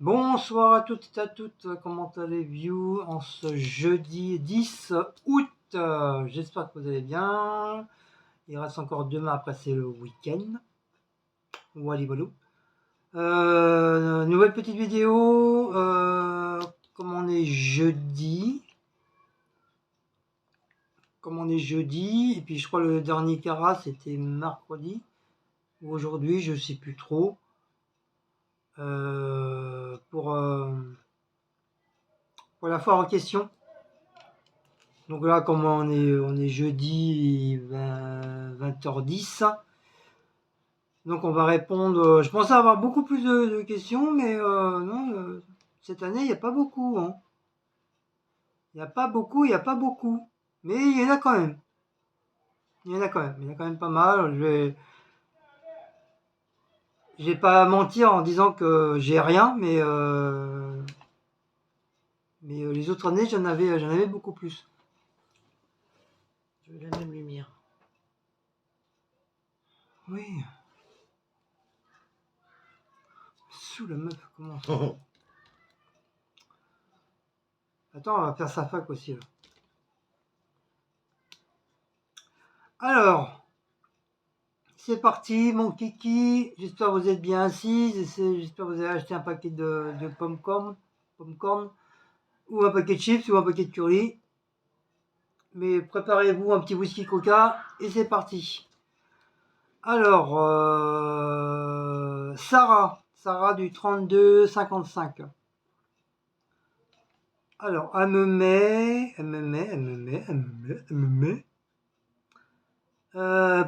Bonsoir à toutes et à toutes, comment allez-vous en ce jeudi 10 août? J'espère que vous allez bien. Il reste encore demain, après c'est le week-end. Wally walou. Nouvelle petite vidéo, comme on est jeudi. Et puis je crois le dernier Cara c'était mercredi. Ou aujourd'hui, je sais plus trop. Pour la foire en question. Donc là, comme on est jeudi 20h10, donc on va répondre. Je pensais avoir beaucoup plus de questions, mais non, cette année, il n'y a pas beaucoup. Hein. Il n'y a pas beaucoup. Mais il y en a quand même. Il y en a quand même pas mal. Je vais pas mentir en disant que j'ai rien, mais les autres années, j'en avais beaucoup plus. Je veux la même lumière. Oui. Sous la meuf, comment ça? Attends, on va faire sa fac aussi. Là. Alors, c'est parti, mon kiki. J'espère que vous êtes bien assis. J'espère que vous avez acheté un paquet de popcorn, ou un paquet de chips, ou un paquet de curry. Mais préparez-vous un petit whisky coca, et c'est parti. Alors, Sarah du 32-55. Alors, elle me met.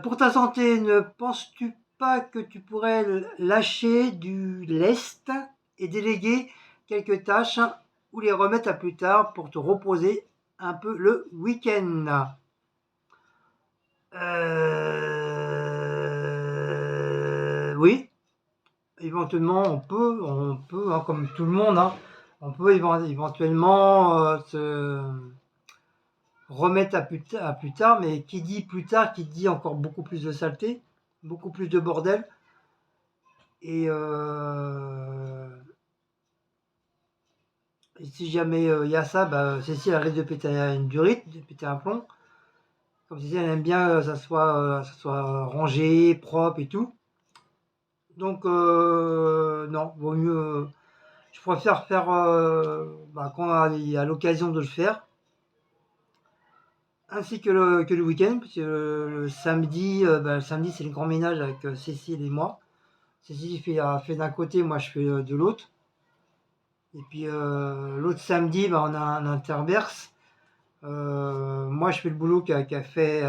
Pour ta santé, ne penses-tu pas que tu pourrais lâcher du lest et déléguer quelques tâches ou les remettre à plus tard pour te reposer un peu le week-end? Oui, éventuellement on peut, hein, comme tout le monde, hein, on peut éventuellement se remettre à plus tard, mais qui dit plus tard, qui dit encore beaucoup plus de saleté, beaucoup plus de bordel. Et si jamais il y a ça, bah, Cécile elle risque de péter une durite, de péter un plomb. Comme Cécile elle aime bien ça soit rangé, propre et tout. Donc non, vaut mieux. Je préfère faire quand il y a l'occasion de le faire, ainsi que le week-end, parce que le samedi, le samedi c'est le grand ménage avec Cécile et moi. Cécile fait d'un côté, moi je fais de l'autre. Et puis l'autre samedi, on a un interverse. Moi, je fais le boulot qu'a fait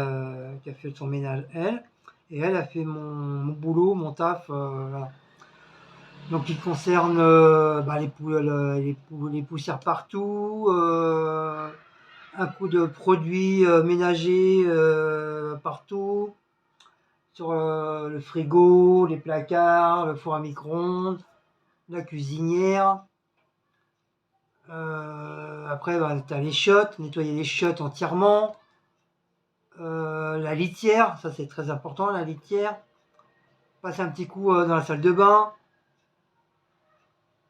son ménage, elle. Et elle a fait mon boulot, mon taf. Voilà. Donc, il concerne les poussières partout, un coup de produits ménagers partout, sur le frigo, les placards, le four à micro-ondes, la cuisinière. Après, tu as les chiottes, nettoyer les chiottes entièrement. La litière, ça c'est très important, la litière. Passer un petit coup dans la salle de bain.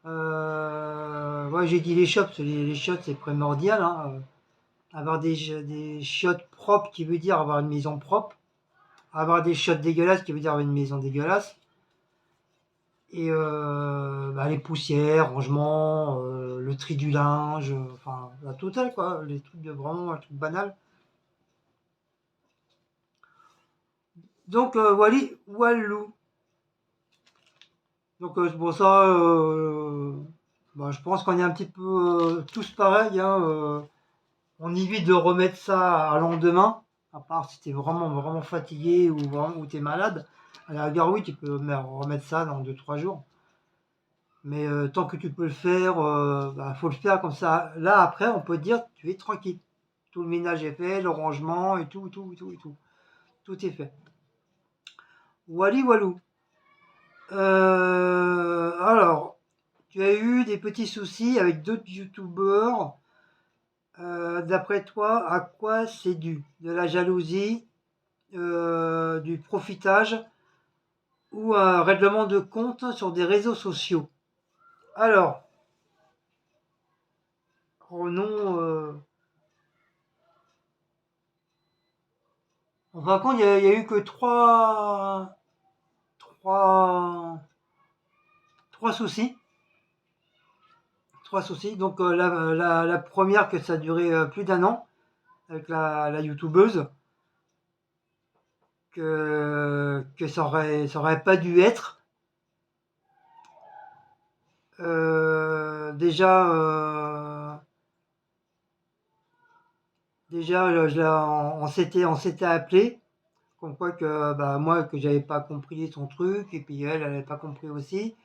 Ouais, j'ai dit les chiottes, parce que les chiottes c'est primordial. Hein. Avoir des chiottes propres qui veut dire avoir une maison propre. Avoir des chiottes dégueulasses qui veut dire avoir une maison dégueulasse. Et les poussières, rangements, le tri du linge, enfin la totale quoi, les trucs de vraiment un truc banal. Donc Walou. Donc c'est pour ça, je pense qu'on est un petit peu tous pareils. Hein, on évite de remettre ça à lendemain, à part si t'es vraiment vraiment fatigué ou t'es malade. À la rigueur, oui, tu peux remettre ça dans 2-3 jours. Mais tant que tu peux le faire, faut le faire comme ça. Là, après, on peut dire tu es tranquille. Tout le ménage est fait, le rangement et tout. Tout est fait. Wally Walou. Alors, tu as eu des petits soucis avec d'autres youtubeurs. D'après toi, à quoi c'est dû? De la jalousie, du profitage ou un règlement de compte sur des réseaux sociaux? Alors, Oh non, en fin de compte, il y a eu que trois, trois soucis. Trois soucis. Donc la première que ça a duré plus d'1 an avec la youtubeuse, que ça aurait pas dû être. Déjà, on s'était appelé, comme quoi que bah, moi que j'avais pas compris son truc et puis elle avait pas compris aussi.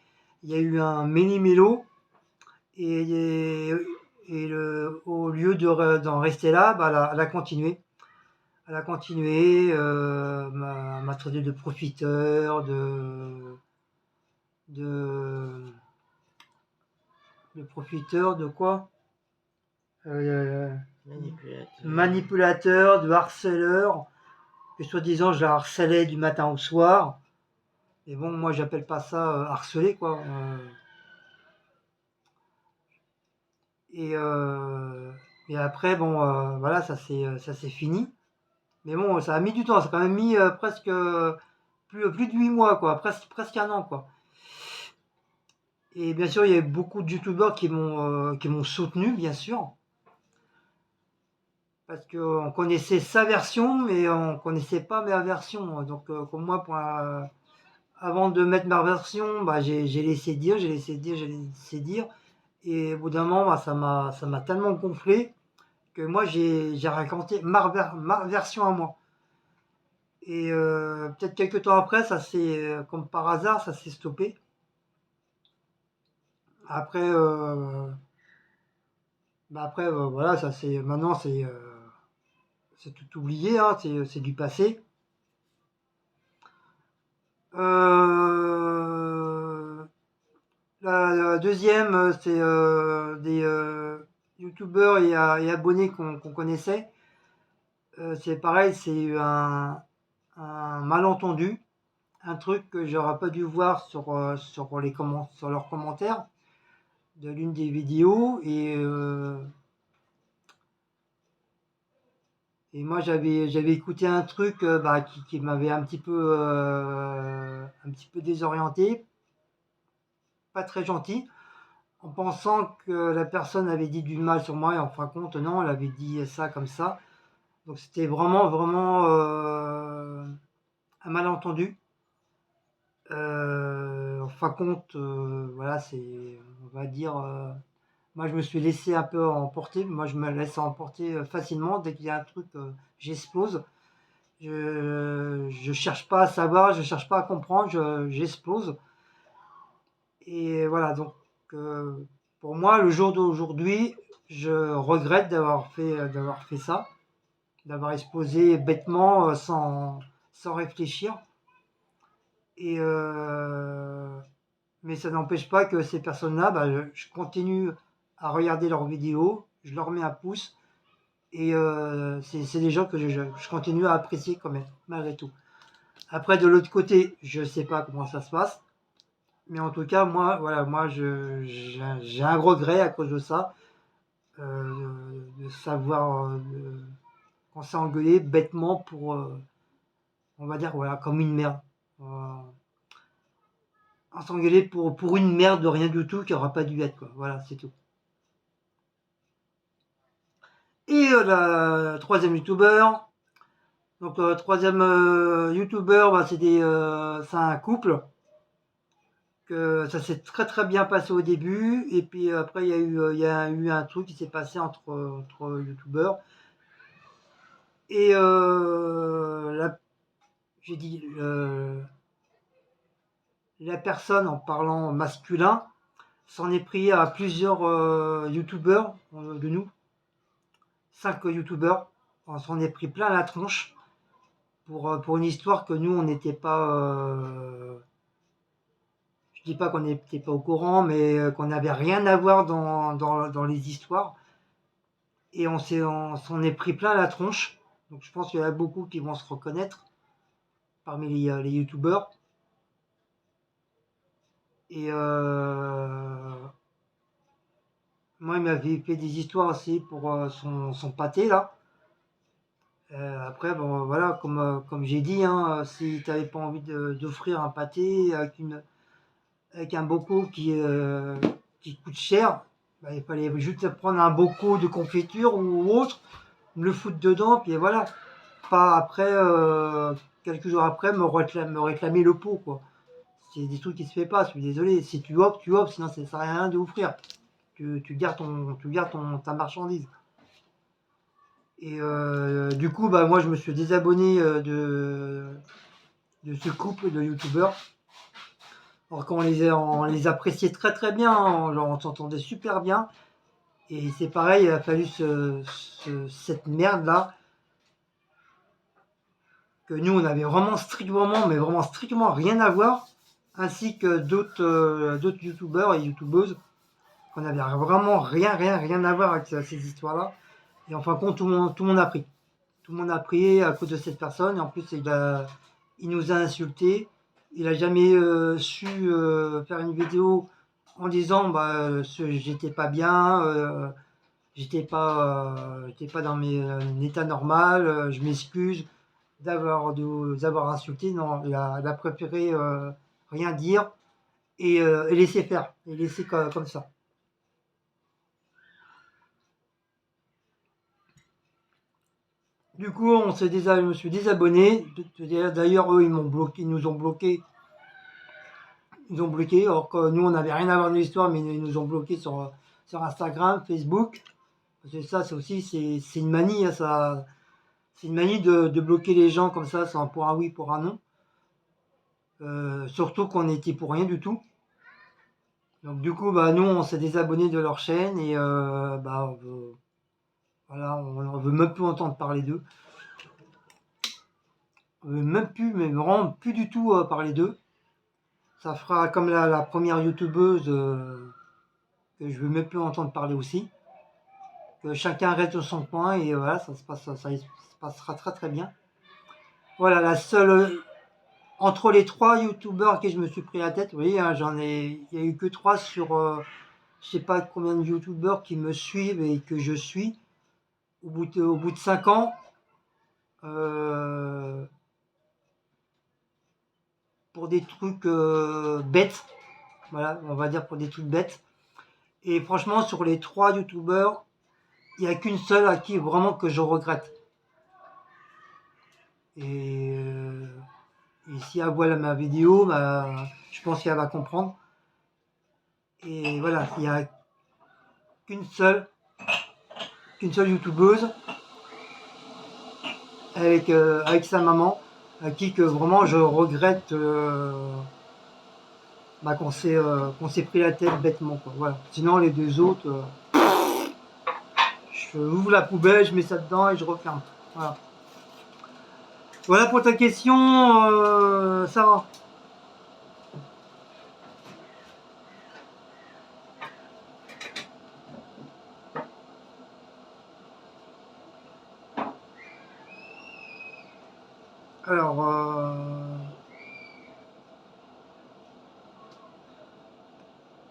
Il y a eu un méli-mélo et, au lieu d'en rester là, bah, elle a continué. Elle a continué, m'a traité de profiteur, de, de profiteur, de quoi euh, Manipulateur, de harceleur, que soi-disant je la harcelais du matin au soir. Et bon, moi j'appelle pas ça harceler, quoi. Et, euh, et après, bon, voilà, ça s'est fini. Mais bon, ça a mis du temps, ça a quand même mis presque plus de 8 mois, quoi, presque 1 an, quoi. Et bien sûr, il y a beaucoup de youtubeurs qui m'ont soutenu, bien sûr, parce qu'on connaissait sa version, mais on connaissait pas ma version. Donc, comme moi, avant de mettre ma version, bah, j'ai laissé dire, j'ai laissé dire. Et au bout d'un moment, bah, ça m'a tellement gonflé que moi, j'ai raconté ma version à moi. Et peut-être quelques temps après, comme par hasard, ça s'est stoppé. Après, voilà, maintenant, c'est tout oublié, hein, c'est du passé. Euh, la deuxième, c'est des youtubeurs et abonnés qu'on connaissait. C'est pareil, c'est un malentendu, un truc que j'aurais pas dû voir sur leurs commentaires de l'une des vidéos. Et moi, j'avais écouté un truc bah, qui m'avait un petit peu désorienté, pas très gentil, en pensant que la personne avait dit du mal sur moi, et en fin de compte, non, elle avait dit ça comme ça. Donc c'était vraiment un malentendu. En fin de compte, voilà, on va dire, moi je me suis laissé un peu emporter. Moi je me laisse emporter facilement. Dès qu'il y a un truc, j'explose. Je cherche pas à savoir, je cherche pas à comprendre, j'explose. Et voilà, donc euh, pour moi, le jour d'aujourd'hui, je regrette d'avoir fait ça, d'avoir explosé bêtement sans réfléchir. Et mais ça n'empêche pas que ces personnes-là, bah, je continue à regarder leurs vidéos, je leur mets un pouce, et c'est des gens que je continue à apprécier quand même, malgré tout. Après, de l'autre côté, je sais pas comment ça se passe. Mais en tout cas, moi, voilà, j'ai un regret à cause de ça, de savoir qu'on s'est engueulé bêtement pour, on va dire, voilà, comme une merde. On s'est engueulé pour une merde de rien du tout qui aura pas dû être, quoi. Voilà, c'est tout. Et la troisième youtubeur, donc troisième youtubeur, bah, c'est un couple que ça s'est très très bien passé au début et puis après il y a eu un truc qui s'est passé entre youtubeurs et j'ai dit la personne en parlant masculin s'en est pris à plusieurs youtubeurs de nous, 5 youtubeurs, on s'en est pris plein la tronche pour une histoire que nous on n'était pas je dis pas qu'on n'était pas au courant, mais qu'on n'avait rien à voir dans les histoires. Et on s'en est pris plein la tronche. Donc je pense qu'il y en a beaucoup qui vont se reconnaître parmi les youtubeurs. Et moi, il m'avait fait des histoires aussi pour son pâté là. Après, bon, voilà, comme j'ai dit, hein, si tu n'avais pas envie d'offrir un pâté avec un bocaux qui coûte cher, bah, il fallait juste prendre un bocaux de confiture ou autre, me le foutre dedans, puis voilà. Pas après, quelques jours après, me réclamer le pot, quoi. C'est des trucs qui se fait pas, je suis désolé. Si tu offres, tu offres, sinon ça sert à rien d'offrir. Tu gardes ta marchandise. Et du coup, bah, moi, je me suis désabonné de ce couple de youtubeurs. Alors on les appréciait très très bien, hein, genre, on s'entendait super bien. Et c'est pareil, il a fallu cette merde là, que nous on avait vraiment strictement, mais vraiment strictement rien à voir, ainsi que d'autres youtubeurs et youtubeuses, qu'on avait vraiment rien à voir avec ces histoires là. Et en fin de compte, tout le monde a pris. Tout le monde a pris à cause de cette personne. Et en plus, il nous a insultés. Il a jamais su faire une vidéo en disant bah, j'étais pas bien, j'étais pas dans mon état normal, je m'excuse d'avoir insulté. Non, il a préféré rien dire et laisser faire, et laisser comme ça. Du coup, je me suis désabonné. D'ailleurs, eux, ils nous ont bloqué. Ils ont bloqué, alors que nous, on n'avait rien à voir dans l'histoire, mais ils nous ont bloqué sur Instagram, Facebook. Parce que ça, c'est aussi, c'est une manie, hein, ça, c'est une manie de bloquer les gens comme ça, sans pour un oui, pour un non. Surtout qu'on était pour rien du tout. Donc du coup, bah, nous, on s'est désabonné de leur chaîne et bah, voilà, on veut même plus entendre parler d'eux. On veut même plus, mais vraiment plus du tout parler d'eux. Ça fera comme la première youtubeuse que je veux même plus entendre parler aussi. Que chacun reste dans son coin et voilà, ça se passera très très bien. Voilà, la seule entre les 3 youtubeurs que je me suis pris la tête, vous voyez, hein, il y a eu que 3 sur je sais pas combien de youtubeurs qui me suivent et que je suis. Au bout de 5 ans, pour des trucs bêtes, voilà, on va dire pour des trucs bêtes. Et franchement, sur les 3 youtubeurs, il n'y a qu'une seule à qui vraiment que je regrette. Et si elle voit ma vidéo, bah, je pense qu'elle va comprendre. Et voilà, il n'y a qu'une seule youtubeuse avec sa maman, à qui que vraiment je regrette bah, qu'on s'est pris la tête bêtement, quoi. Voilà. Sinon les deux autres, je ouvre la poubelle, je mets ça dedans et je referme. Voilà. Voilà pour ta question, Sarah.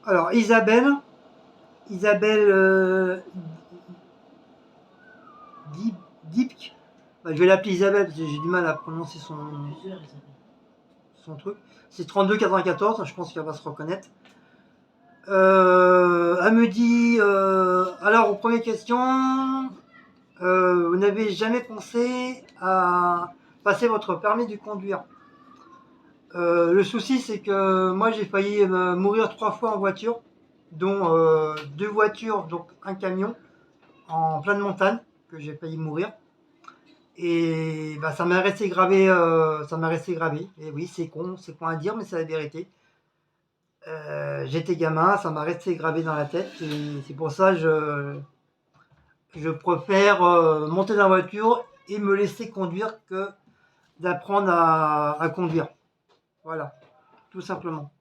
Alors Isabelle Dipk, bah, je vais l'appeler Isabelle parce que j'ai du mal à prononcer son truc. C'est 3294, je pense qu'elle va se reconnaître. Elle me dit alors aux premières questions, vous n'avez jamais pensé à passer votre permis de conduire? Le souci, c'est que moi j'ai failli mourir 3 fois en voiture, dont 2 voitures, donc un camion en pleine montagne, que j'ai failli mourir. Et bah, ça m'a resté gravé, Et oui, c'est con à dire, mais c'est la vérité. J'étais gamin, ça m'a resté gravé dans la tête, et c'est pour ça que je préfère monter dans la voiture et me laisser conduire que d'apprendre à conduire. Voilà, tout simplement.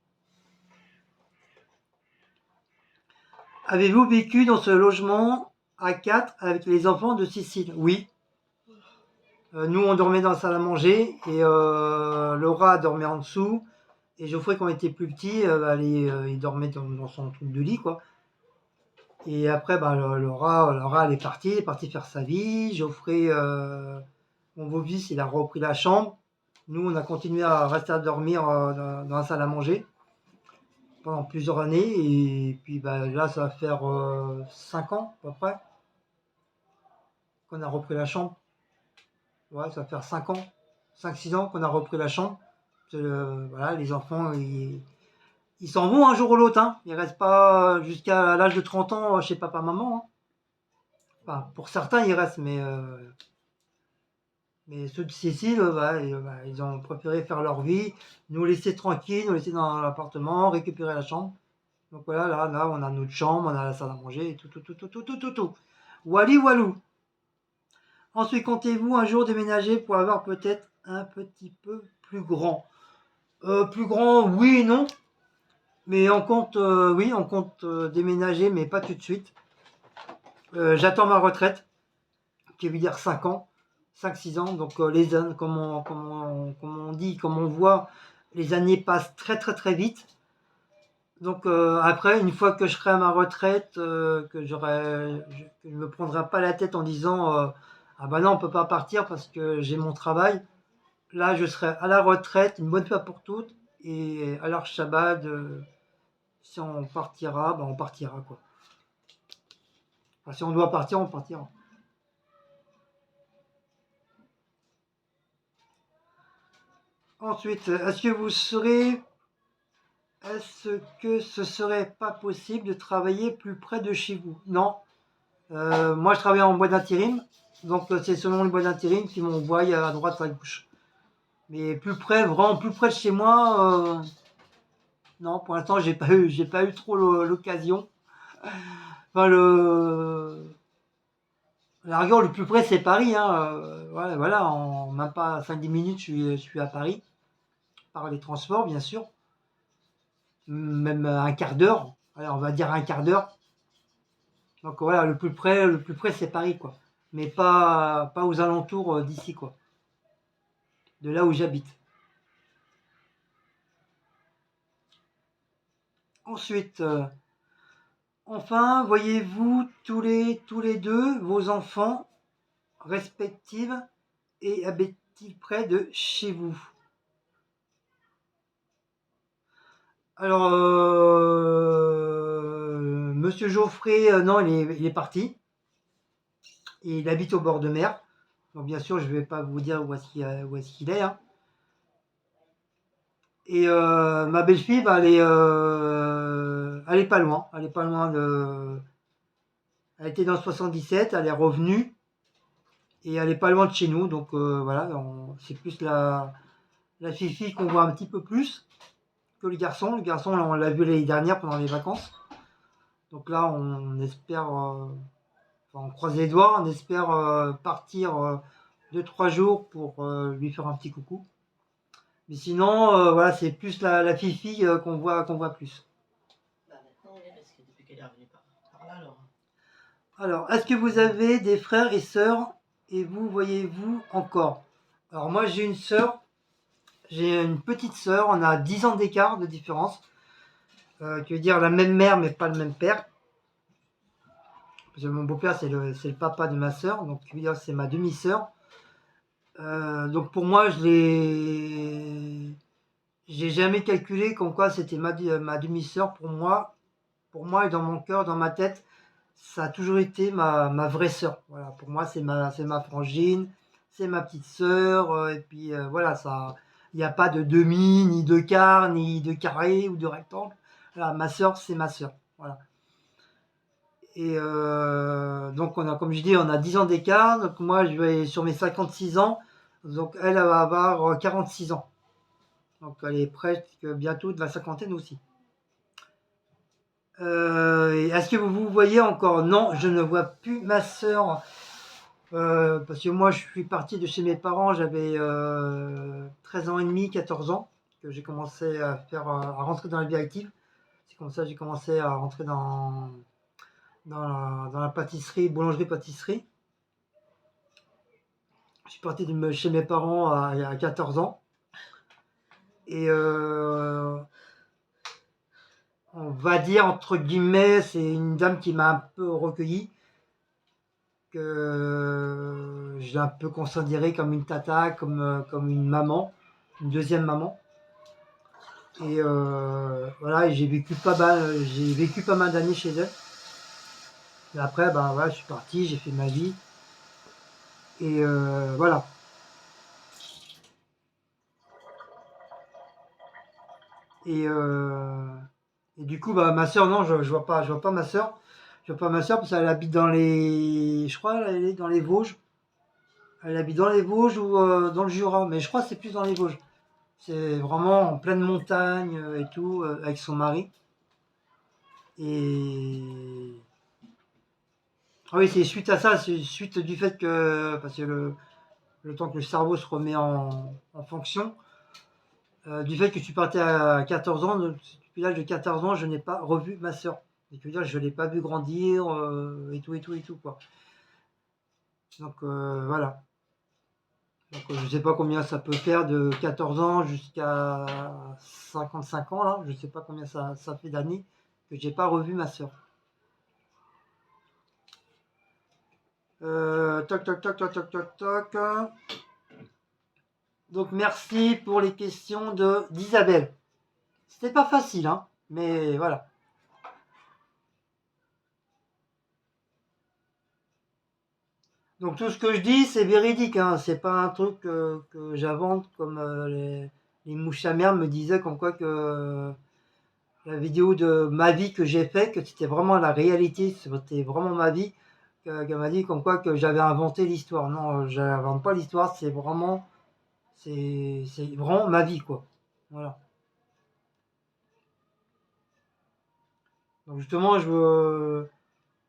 Avez-vous vécu dans ce logement à 4 avec les enfants de Cécile? Oui. Nous, on dormait dans la salle à manger et Laura dormait en dessous. Et Geoffrey, quand il était plus petit, il dormait dans son truc de lit, quoi. Et après, bah, Laura, elle est partie faire sa vie. Geoffrey, mon beau-fils, il a repris la chambre. Nous, on a continué à rester à dormir dans la salle à manger pendant plusieurs années. Et puis bah, là, ça va faire 5 ans à peu près qu'on a repris la chambre. Ouais, ça va faire 5 ans, 5-6 ans qu'on a repris la chambre. Voilà, les enfants, ils s'en vont un jour ou l'autre. Hein. Ils restent pas jusqu'à l'âge de 30 ans chez papa-maman. Hein. Enfin, pour certains, ils restent, mais ceux de Cécile, bah, ils ont préféré faire leur vie, nous laisser tranquilles, nous laisser dans l'appartement, récupérer la chambre. Donc voilà, là, on a notre chambre, on a la salle à manger, et tout. Wally Walou. Ensuite, comptez-vous un jour déménager pour avoir peut-être un petit peu plus grand? Plus grand, oui et non. Mais on compte, oui, on compte déménager, mais pas tout de suite. J'attends ma retraite, qui veut dire 5 ans, 5-6 ans. Donc les années, comme on dit, comme on voit, les années passent très très très vite. Donc après, une fois que je serai à ma retraite, que je ne me prendrai pas la tête en disant ah bah non, on peut pas partir parce que j'ai mon travail. Là, je serai à la retraite une bonne fois pour toutes. Et alors, Shabbat, si on partira, bah on partira quoi. Enfin, si on doit partir, on partira. Ensuite, est-ce que ce serait pas possible de travailler plus près de chez vous? Non. Moi, je travaille en boîte d'intérim, donc c'est selon les boîtes d'intérim qui m'envoient à droite, à gauche. Mais plus près, vraiment plus près de chez moi, non. Pour l'instant, j'ai pas eu trop l'occasion. Enfin, la rigueur, le plus près, c'est Paris. Hein. Voilà, en même pas 5-10 minutes, je suis à Paris, par les transports, bien sûr. Même un quart d'heure. Voilà, on va dire un quart d'heure. Donc voilà, le plus près, c'est Paris, quoi. Mais pas aux alentours d'ici, quoi. De là où j'habite. Ensuite, enfin, voyez-vous tous les deux vos enfants respectifs et habitent-ils près de chez vous? Alors, Monsieur Geoffrey, non, il est parti. Et il habite au bord de mer. Donc, bien sûr, je ne vais pas vous dire où est-ce qu'il est. Hein. Et ma belle-fille, bah, elle est pas loin. Elle est pas loin de. Elle était dans le 77, elle est revenue. Et elle est pas loin de chez nous. Donc, voilà, c'est plus la fille qu'on voit un petit peu plus que le garçon. Le garçon, on l'a vu l'année dernière pendant les vacances. Donc là, on espère, enfin, on croise les doigts, on espère partir 2-3 jours pour lui faire un petit coucou. Mais sinon, voilà, c'est plus la fille qu'on voit plus. Bah maintenant, oui, parce que depuis qu'elle est revenue par là, alors. Alors, est-ce que vous avez des frères et sœurs et vous voyez-vous encore? Alors moi, j'ai une sœur, j'ai une petite sœur, on a 10 ans d'écart de différence. Qui veut dire la même mère mais pas le même père. Parce que mon beau-père c'est le papa de ma sœur, donc qui veut dire c'est ma demi-sœur. Donc pour moi, j'ai jamais calculé comme quoi c'était ma demi-sœur pour moi et dans mon cœur, dans ma tête, ça a toujours été ma vraie sœur. Voilà, pour moi c'est ma frangine, c'est ma petite sœur, et puis voilà, ça, il n'y a pas de demi, ni de quart, ni de carré ou de rectangle. Voilà, ma sœur c'est ma sœur. Voilà. Et donc on a, comme je dis, on a 10 ans d'écart. Donc moi je vais sur mes 56 ans. Donc elle va avoir 46 ans. Donc elle est presque bientôt de la cinquantaine aussi. Est-ce que vous vous voyez encore? Non, je ne vois plus ma sœur. Parce que moi je suis parti de chez mes parents, j'avais 13 ans et demi, 14 ans, que j'ai commencé à rentrer dans la vie active. C'est comme ça que j'ai commencé à rentrer dans la pâtisserie, boulangerie-pâtisserie. Je suis parti chez mes parents à 14 ans. Et on va dire, entre guillemets, c'est une dame qui m'a un peu recueilli, que j'ai un peu considéré comme une tata, comme une maman, une deuxième maman. Et voilà, et j'ai vécu pas mal d'années chez elle. Et après, ben voilà, je suis parti, j'ai fait ma vie. Et voilà. Et, et du coup, bah, ma soeur, non, je vois pas ma soeur. Je vois pas ma soeur parce qu'elle habite dans les, je crois, elle est dans les Vosges. Elle habite dans les Vosges ou dans le Jura, mais je crois que c'est plus dans les Vosges. C'est vraiment en pleine montagne et tout, avec son mari. Et ah oui, c'est suite à ça, c'est suite du fait que, parce que le temps que le cerveau se remet en fonction, du fait que tu partais à 14 ans, depuis l'âge de 14 ans, je n'ai pas revu ma soeur. Et que dire, je ne l'ai pas vu grandir, et tout, et tout, et tout, quoi. Donc voilà. Donc je ne sais pas combien ça peut faire de 14 ans jusqu'à 55 ans, là. Je ne sais pas combien ça fait d'années que j'ai pas revu ma soeur. Toc, toc, toc, toc, toc, toc, toc. Donc merci pour les questions d'Isabelle. C'était pas facile, hein, mais voilà. Donc tout ce que je dis, c'est véridique, hein. C'est pas un truc que j'invente comme les mouches à merde me disaient comme quoi que la vidéo de ma vie que j'ai fait, que c'était vraiment la réalité, c'était vraiment ma vie, qu'elle m'a dit comme quoi que j'avais inventé l'histoire. Non, j'invente pas l'histoire, c'est vraiment ma vie, quoi. Voilà. Donc justement, je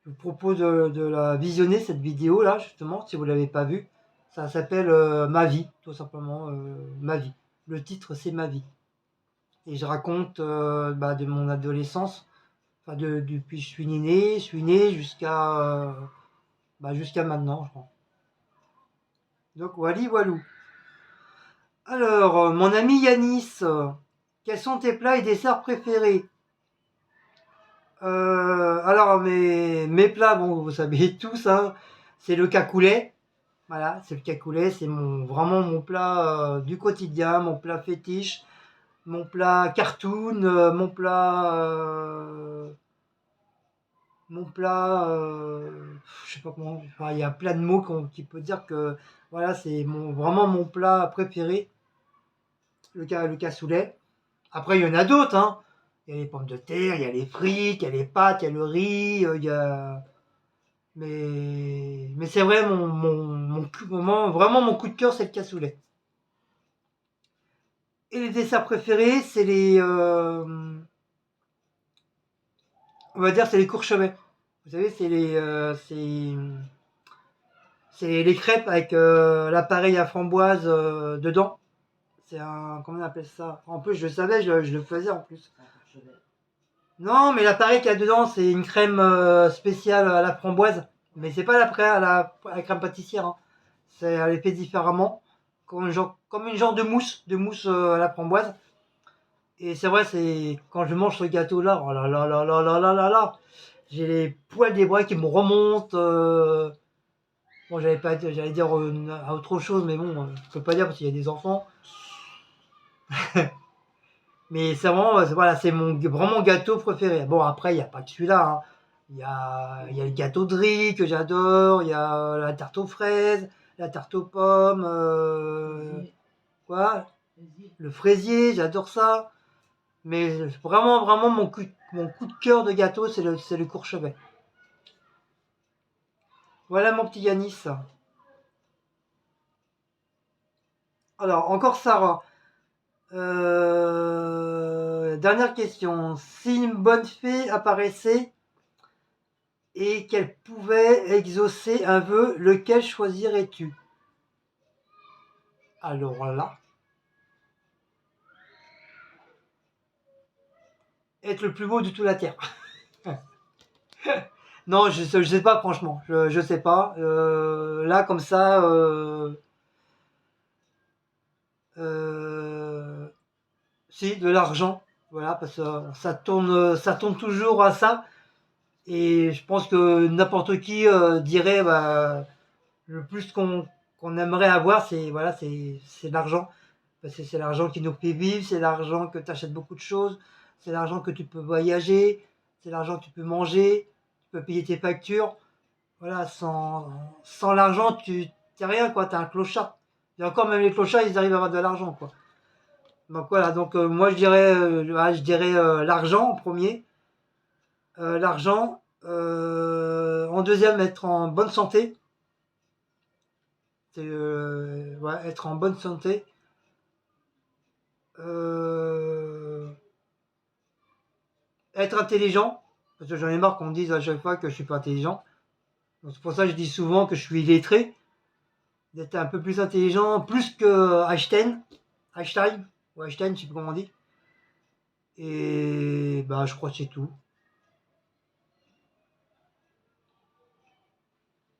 vous propose de la visionner, cette vidéo là, justement, si vous ne l'avez pas vue. Ça s'appelle Ma vie, tout simplement, Ma vie. Le titre, c'est Ma vie. Et je raconte bah, de mon adolescence, enfin depuis que je suis né jusqu'à maintenant, je crois. Donc wally walou. Alors, mon ami Yanis, quels sont tes plats et desserts préférés? Alors mes plats, bon, vous savez tous, hein, c'est le cacoulet. Voilà, c'est le cacoulet, c'est vraiment mon plat du quotidien, mon plat fétiche, mon plat cartoon, mon plat, je sais pas comment, enfin, il y a plein de mots qui peut dire que voilà, c'est vraiment mon plat préféré, le cassoulet. Après, il y en a d'autres, hein. Il y a les pommes de terre, il y a les frites, il y a les pâtes, il y a le riz, il y a. Mais c'est vrai, vraiment mon coup de cœur, c'est le cassoulet. Et les desserts préférés, c'est on va dire, c'est les courchevets. Vous savez, c'est les crêpes avec l'appareil à framboise dedans. C'est un, comment on appelle ça? En plus, je le savais, je le faisais en plus. Non, mais l'appareil qu'il y a dedans, c'est une crème spéciale à la framboise. Mais c'est pas à la crème pâtissière, hein. Elle est fait différemment, comme une genre de mousse à la framboise. Et c'est vrai, c'est quand je mange ce gâteau-là, oh là là là là là là là là, j'ai les poils des bras qui me remontent. Bon, j'allais dire à autre chose, mais bon, je peux pas dire parce qu'il y a des enfants. Mais c'est vraiment, voilà, c'est vraiment gâteau préféré. Bon, après, il n'y a pas que celui-là, hein. Il y a le gâteau de riz que j'adore, il y a la tarte aux fraises, la tarte aux pommes, quoi, le fraisier, j'adore ça. Mais vraiment, vraiment, mon coup de cœur de gâteau, c'est le courchevet. Voilà mon petit Yanis. Alors, encore Sarah. Dernière question. Si une bonne fée apparaissait et qu'elle pouvait exaucer un vœu, lequel choisirais-tu? Alors là, être le plus beau de toute la Terre. Non, je sais pas, franchement. Je sais pas. Là, comme ça, si, de l'argent. Voilà, parce que ça tourne toujours à ça. Et je pense que n'importe qui dirait bah, le plus qu'on aimerait avoir, c'est voilà, c'est l'argent. Parce que c'est l'argent qui nous fait vivre, c'est l'argent que tu achètes beaucoup de choses, c'est l'argent que tu peux voyager, c'est l'argent que tu peux manger, tu peux payer tes factures. Voilà, sans l'argent, tu t'es rien, quoi, t'es un clochard. Et encore, même les clochards, ils arrivent à avoir de l'argent, quoi. Donc voilà, donc moi je dirais l'argent en premier. L'argent. En deuxième, être en bonne santé. C'est ouais, être en bonne santé. Euh, Être intelligent. Parce que j'en ai marre qu'on me dise à chaque fois que je suis pas intelligent. Donc c'est pour ça que je dis souvent que je suis illettré. D'être un peu plus intelligent, plus que Einstein. Einstein, ou Einstein, je sais pas comment on dit. Et bah je crois que c'est tout.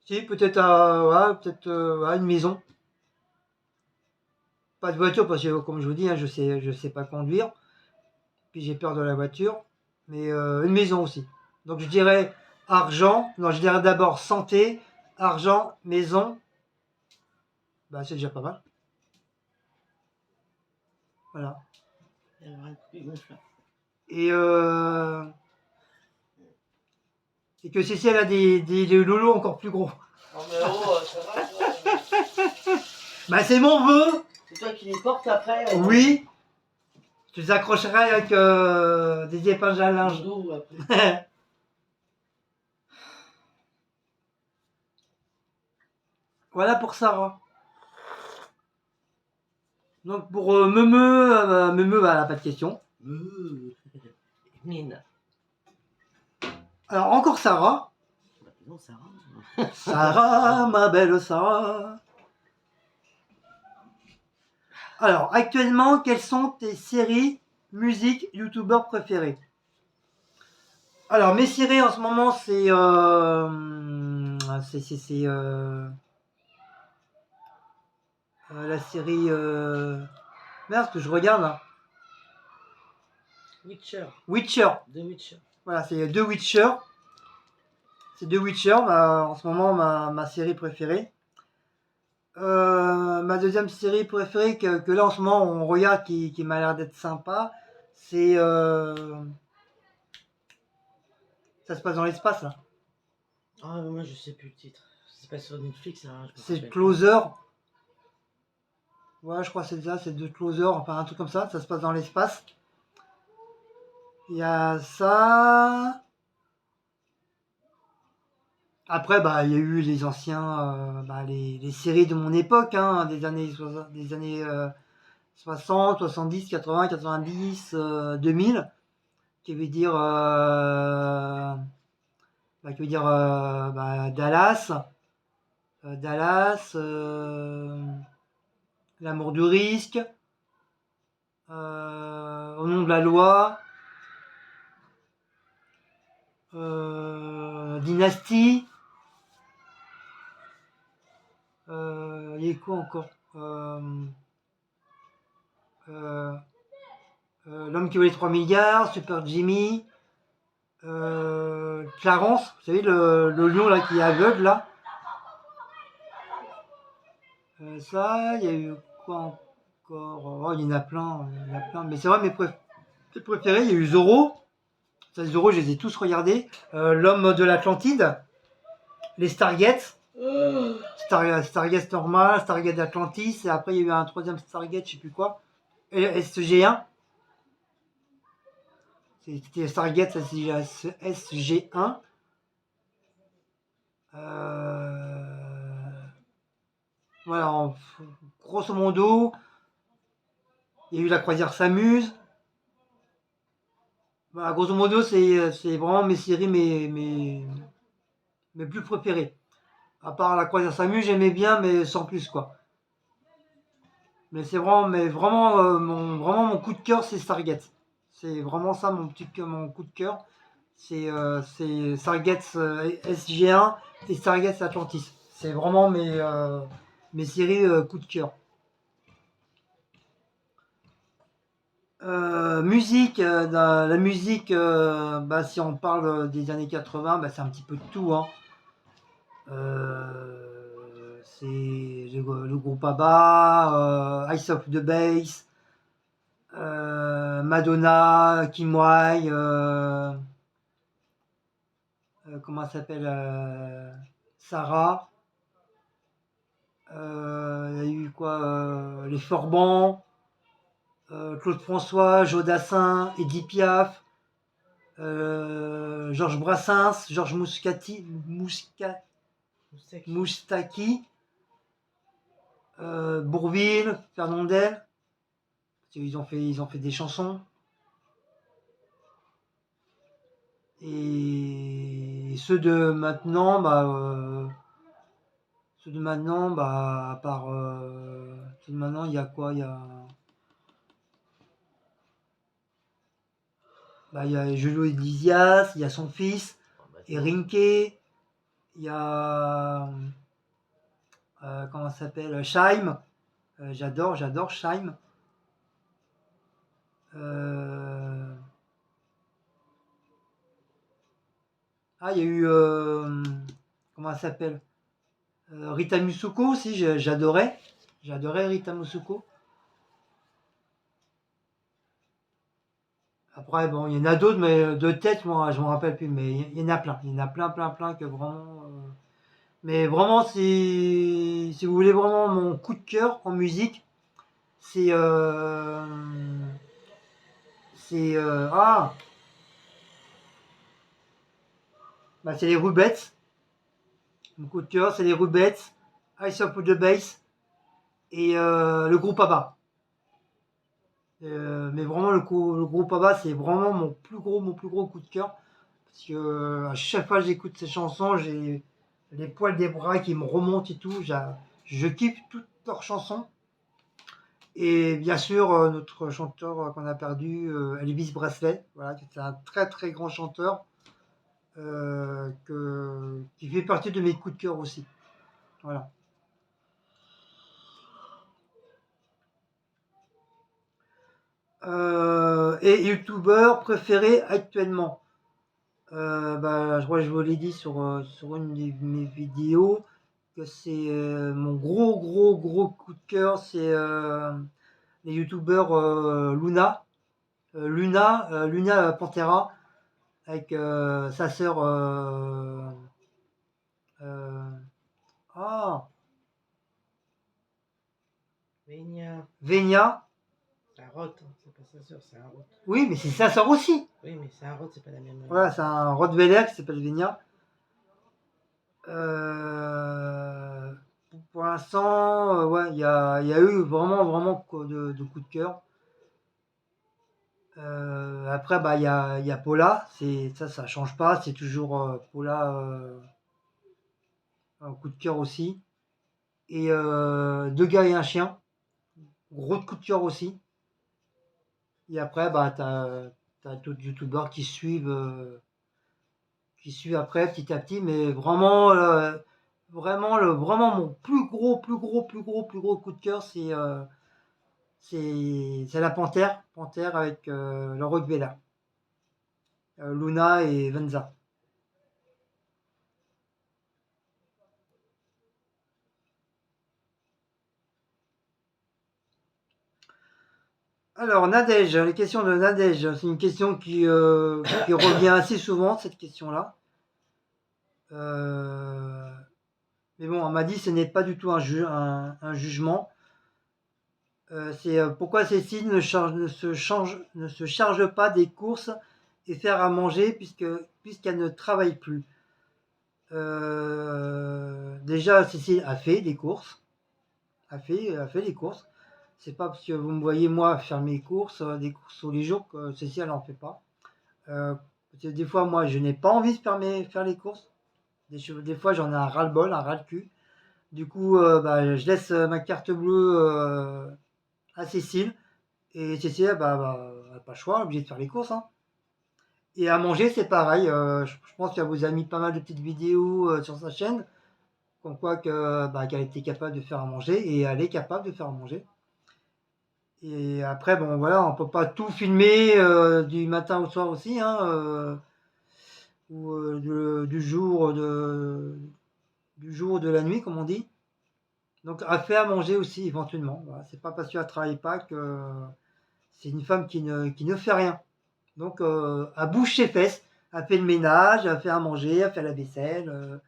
Si, peut-être ouais, peut-être ouais, une maison. Pas de voiture parce que comme je vous dis, hein, je sais pas conduire. Puis j'ai peur de la voiture. Mais une maison aussi. Donc je dirais argent. Non, je dirais d'abord santé, argent, maison. Bah c'est déjà pas mal. Voilà. Il y a un coup gonfle. Et que Cécile elle a des lolos encore plus gros. Non mais oh, ça va toi. Bah c'est mon vœu. C'est toi qui les portes après. Oui. Tu les accrocherai avec des épingles à linge. Dos, après. Voilà pour Sarah. Donc pour Meumeu, elle n'a pas de question. Mine. Alors encore Sarah. Bah, non, Sarah. Sarah, ma belle Sarah. Alors actuellement, quelles sont tes séries, musiques, youtubeurs préférés? Alors mes séries en ce moment c'est la série merde que je regarde là. Witcher. Witcher. The Witcher. Voilà, c'est The Witcher. C'est The Witcher, en ce moment ma série préférée. Ma deuxième série préférée que là en ce moment on regarde qui m'a l'air d'être sympa, c'est ça se passe dans l'espace là. Ah moi je sais plus le titre. C'est pas sur Netflix hein. C'est Closer. Ouais, je crois que c'est ça, c'est The Closer, enfin un truc comme ça se passe dans l'espace. Il y a ça. Après, bah, il y a eu les anciens, bah, les séries de mon époque, hein, des années 60, 70, 80, 90, 2000, qui veut dire, bah, Dallas, L'amour du risque, Au nom de la loi, Dynastie. Il y a quoi encore L'homme qui valait 3 milliards, Super Jimmy, Clarence, vous savez, le lion là qui est aveugle là. Ça, il y a eu quoi encore? Oh, il y en a plein, Mais c'est vrai, mes préférés, il y a eu Zorro. Ça, Zorro, je les ai tous regardés. L'homme de l'Atlantide, les Stargates. Stargate normal, Stargate Atlantis, et après il y a eu un troisième Stargate, je sais plus quoi. Et SG1. C'était Stargate SG1. Voilà, grosso modo, il y a eu la croisière s'amuse. Voilà, grosso modo, c'est vraiment mes séries, mes plus préférées. À part la croisière s'amuse, j'aimais bien, mais sans plus quoi. Mais c'est vraiment, vraiment mon coup de cœur, c'est Stargate. C'est vraiment ça mon coup de cœur. C'est Stargate SG1 et Stargate Atlantis. C'est vraiment mes séries coup de cœur. Musique, la musique, bah, si on parle des années 80, bah, c'est un petit peu de tout, hein. C'est le groupe ABBA, Ice of the Base, Madonna, Kim Wilde, comment elle s'appelle, Sarah. Il y a eu quoi, les Forbans, Claude François, Jodassin, Edith Piaf, Georges Brassens, Georges Moustaki, Bourvil, Fernandel. Ils ont fait des chansons. Et ceux de maintenant, à part ceux de maintenant, il y a quoi? Il y a Julio Iglesias, il y a son fils, Erinke, il y a comment ça s'appelle? Scheim. J'adore Scheim. Il y a eu comment elle s'appelle? Rita Musuko aussi, j'adorais Rita Musuko. Après, bon, il y en a d'autres, mais de tête, moi, je m'en rappelle plus. Mais il y en a plein. Il y en a plein que vraiment. Mais vraiment, si vous voulez vraiment mon coup de cœur en musique, c'est. C'est. C'est les Rubettes. Mon coup de cœur, c'est les Rubettes, Ice of the Bass et le groupe ABBA. Mais vraiment, le groupe ABBA, c'est vraiment mon plus gros coup de cœur. Parce que à chaque fois que j'écoute ces chansons, j'ai les poils des bras qui me remontent et tout. Je kiffe toutes leurs chansons. Et bien sûr, notre chanteur qu'on a perdu, Elvis Presley, voilà, qui était un très grand chanteur, qui fait partie de mes coups de cœur aussi. Voilà. Et youtubeur préféré actuellement. Je crois que je vous l'ai dit sur une de mes vidéos que c'est mon gros coup de cœur, c'est les youtubeurs Luna, Luna Pantera avec sa sœur euh, ah Venia. C'est un rot, hein. C'est pas sa sœur, c'est un rot. Oui, mais c'est sa sœur aussi. Oui, mais c'est un rot, c'est pas la même. Voilà, c'est un Rottweiler qui s'appelle Venia. Euh, pour l'instant, ouais, il y a eu vraiment de coups de cœur. Après, il y a Paula, ça change pas, c'est toujours Paula, un coup de cœur aussi. Et Deux gars et un chien, gros coup de cœur aussi. Et après, t'as d'autres youtubeurs qui suivent après petit à petit, mais vraiment, vraiment mon plus gros coup de cœur, c'est la Panthère avec le Rottweiler, Luna et Venza. Alors, Nadège, les questions de Nadège, c'est une question qui revient assez souvent, cette question-là. Mais bon, elle m'a dit que ce n'est pas du tout un jugement. C'est pourquoi Cécile ne se charge pas des courses et faire à manger puisqu'elle ne travaille plus. Déjà, Cécile a fait des courses. A fait des courses. C'est pas parce que vous me voyez moi faire mes courses, des courses tous les jours, que Cécile n'en fait pas. Parce que des fois, moi, je n'ai pas envie de faire les courses. Des fois, j'en ai un ras-le-bol, un ras-le-cul. Du coup, je laisse ma carte bleue à Cécile. Et Cécile, elle n'a pas le choix, elle est obligée de faire les courses, hein. Et à manger, c'est pareil. Je pense qu'elle vous a mis pas mal de petites vidéos sur sa chaîne, comme quoi qu'elle était capable de faire à manger, et elle est capable de faire à manger. Et après, bon, voilà, on peut pas tout filmer du matin au soir aussi, hein, ou du jour ou de la nuit, comme on dit. Donc, elle fait à manger aussi, éventuellement. Voilà. C'est pas parce qu'elle travaille pas que c'est une femme qui ne fait rien. Donc, elle bouge ses fesses, elle fait le ménage, elle fait à manger, elle fait la vaisselle.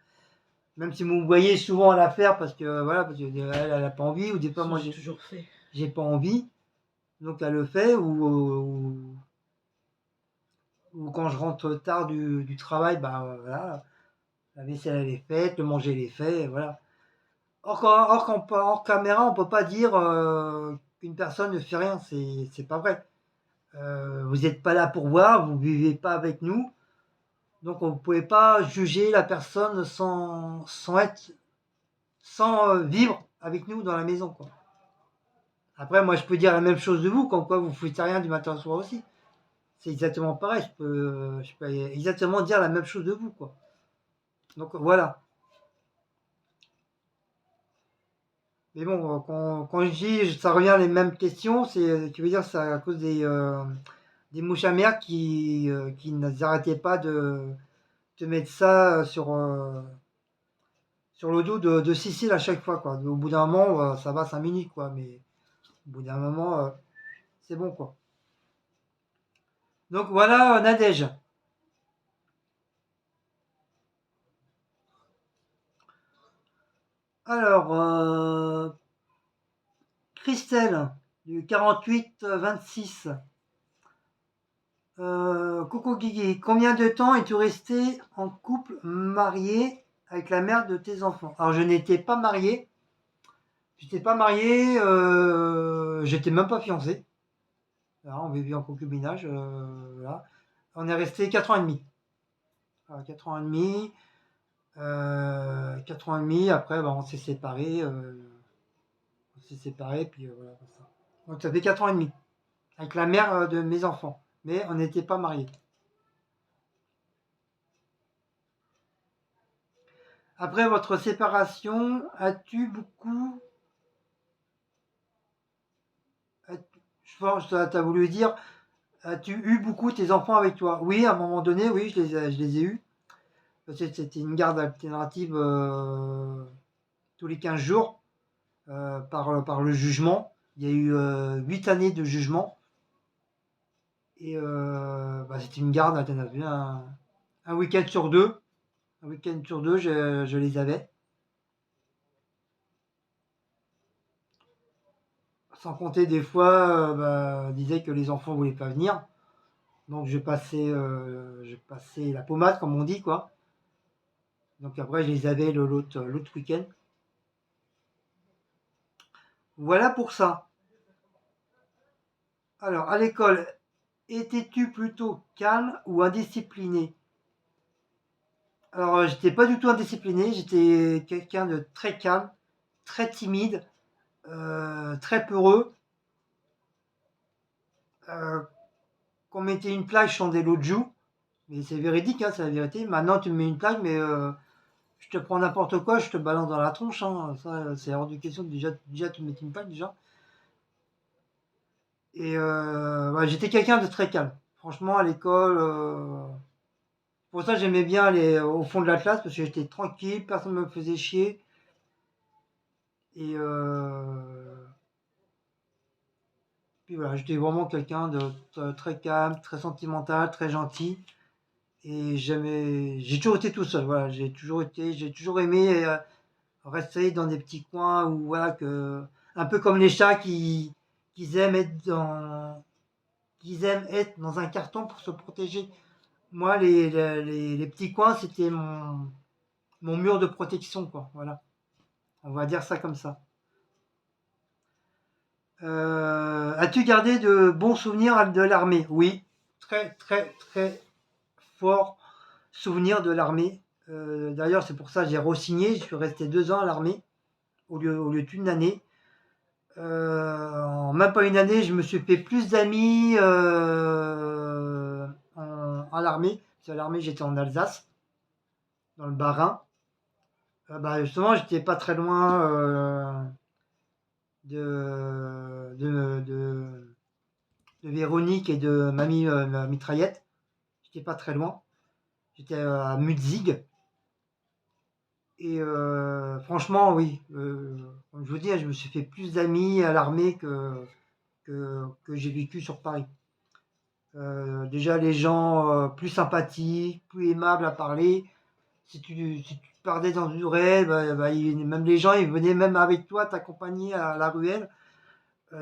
Même si vous me voyez souvent à la faire parce que voilà, parce qu'elle a pas envie, ou des fois moi J'ai toujours fait. j'ai pas envie, donc elle le fait, ou quand je rentre tard du travail, bah voilà, la vaisselle elle est faite, le manger il est fait, voilà. Hors caméra, on peut pas dire qu'une personne ne fait rien, c'est pas vrai. Vous n'êtes pas là pour voir, vous vivez pas avec nous, donc vous pouvez pas juger la personne sans vivre avec nous dans la maison, quoi. Après, moi, je peux dire la même chose de vous, comme quoi vous ne foutez rien du matin au soir aussi. C'est exactement pareil, je peux exactement dire la même chose de vous, quoi. Donc voilà. Mais bon, quand je dis ça revient les mêmes questions, tu veux dire c'est à cause des mouches à mer qui n'arrêtaient pas de mettre ça sur le dos de Cécile à chaque fois, quoi. Au bout d'un moment, ça va 5 minutes, quoi. Mais au bout d'un moment, c'est bon, quoi. Donc voilà, Nadège. Alors, Christelle, du 48-26. Coucou Guigui, combien de temps es-tu resté en couple marié avec la mère de tes enfants? Alors, je n'étais pas marié. J'étais pas marié, j'étais même pas fiancé. Alors, on vivait en concubinage. Voilà. On est resté 4 ans et demi. Alors, 4 ans et demi. 4 ans et demi, après, bah, on s'est séparés. Puis voilà, comme ça. Donc, ça fait 4 ans et demi. Avec la mère de mes enfants. Mais on n'était pas mariés. Après votre séparation, as-tu beaucoup. Je pense que tu as voulu dire, as-tu eu beaucoup tes enfants avec toi? Oui, à un moment donné, oui, je les ai eus. C'était une garde alternative tous les 15 jours par le jugement. Il y a eu 8 années de jugement. Et bah, c'était une garde alternative. Un week-end sur deux. Un week-end sur deux, je les avais. Sans compter des fois, bah, on disait que les enfants voulaient pas venir. Donc je passais la pommade, comme on dit, quoi. Donc après, je les avais l'autre week-end. Voilà pour ça. Alors, à l'école, étais-tu plutôt calme ou indiscipliné? Alors, j'étais pas du tout indiscipliné, j'étais quelqu'un de très calme, très timide, très peureux. Euh, Qu'on mettait une plaque, je tendais l'autre joue. Mais c'est véridique, hein, c'est la vérité. Maintenant, tu me mets une plaque, mais je te prends n'importe quoi, je te balance dans la tronche. Hein. Ça, c'est hors de question. Déjà, tu me mets une plaque, déjà. Et ouais, j'étais quelqu'un de très calme. Franchement, à l'école, pour ça, j'aimais bien aller au fond de la classe parce que j'étais tranquille, personne ne me faisait chier. Et puis voilà, j'étais vraiment quelqu'un de très calme, très sentimental, très gentil. Et j'ai toujours été tout seul. Voilà, j'ai toujours aimé rester dans des petits coins où voilà un peu comme les chats qui aiment être dans un carton pour se protéger. Moi, les petits coins, c'était mon mur de protection, quoi. Voilà. On va dire ça comme ça. As-tu gardé de bons souvenirs de l'armée? Oui. Très, très, très fort souvenir de l'armée. D'ailleurs, c'est pour ça que j'ai re-signé. Je suis resté 2 ans à l'armée au lieu d'une année. En même pas une année, je me suis fait plus d'amis à l'armée. Parce qu'à l'armée, j'étais en Alsace, dans le Bas-Rhin. Bah, justement, j'étais pas très loin de Véronique et de Mamie la Mitraillette. J'étais pas très loin. J'étais à Mutzig. Et franchement, oui. Comme je vous dis, je me suis fait plus d'amis à l'armée que j'ai vécu sur Paris. Déjà, les gens plus sympathiques, plus aimables à parler. Si tu perdais dans une ruelle, même les gens, ils venaient même avec toi t'accompagner à la ruelle.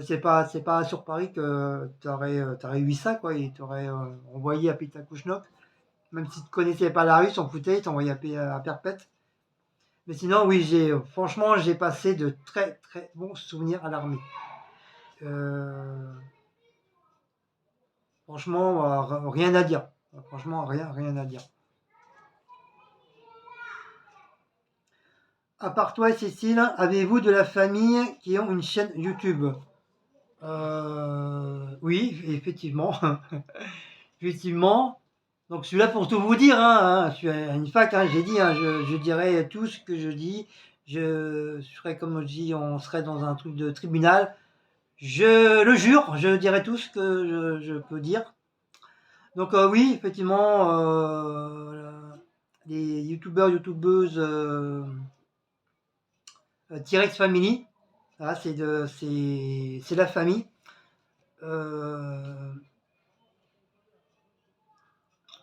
C'est pas sur Paris que t'aurais eu ça, quoi. Ils t'auraient envoyé à Pétacourchnock. Même si tu ne connaissais pas la rue, ils s'en foutaient, ils t'envoyaient à Perpète. Mais sinon, oui, franchement, j'ai passé de très très bons souvenirs à l'armée. Euh, Franchement, rien à dire. Franchement, rien à dire. À part toi, Cécile, avez-vous de la famille qui ont une chaîne YouTube? Oui, effectivement. Effectivement. Donc, je suis là pour tout vous dire. Je suis à une fac, j'ai dit, je dirai tout ce que je dis. Je serai, comme je dis, on serait dans un truc de tribunal. Je le jure, je dirai tout ce que je peux dire. Donc, oui, effectivement, les youtubeurs, youtubeuses T-Rex Family, voilà, c'est la famille. Euh,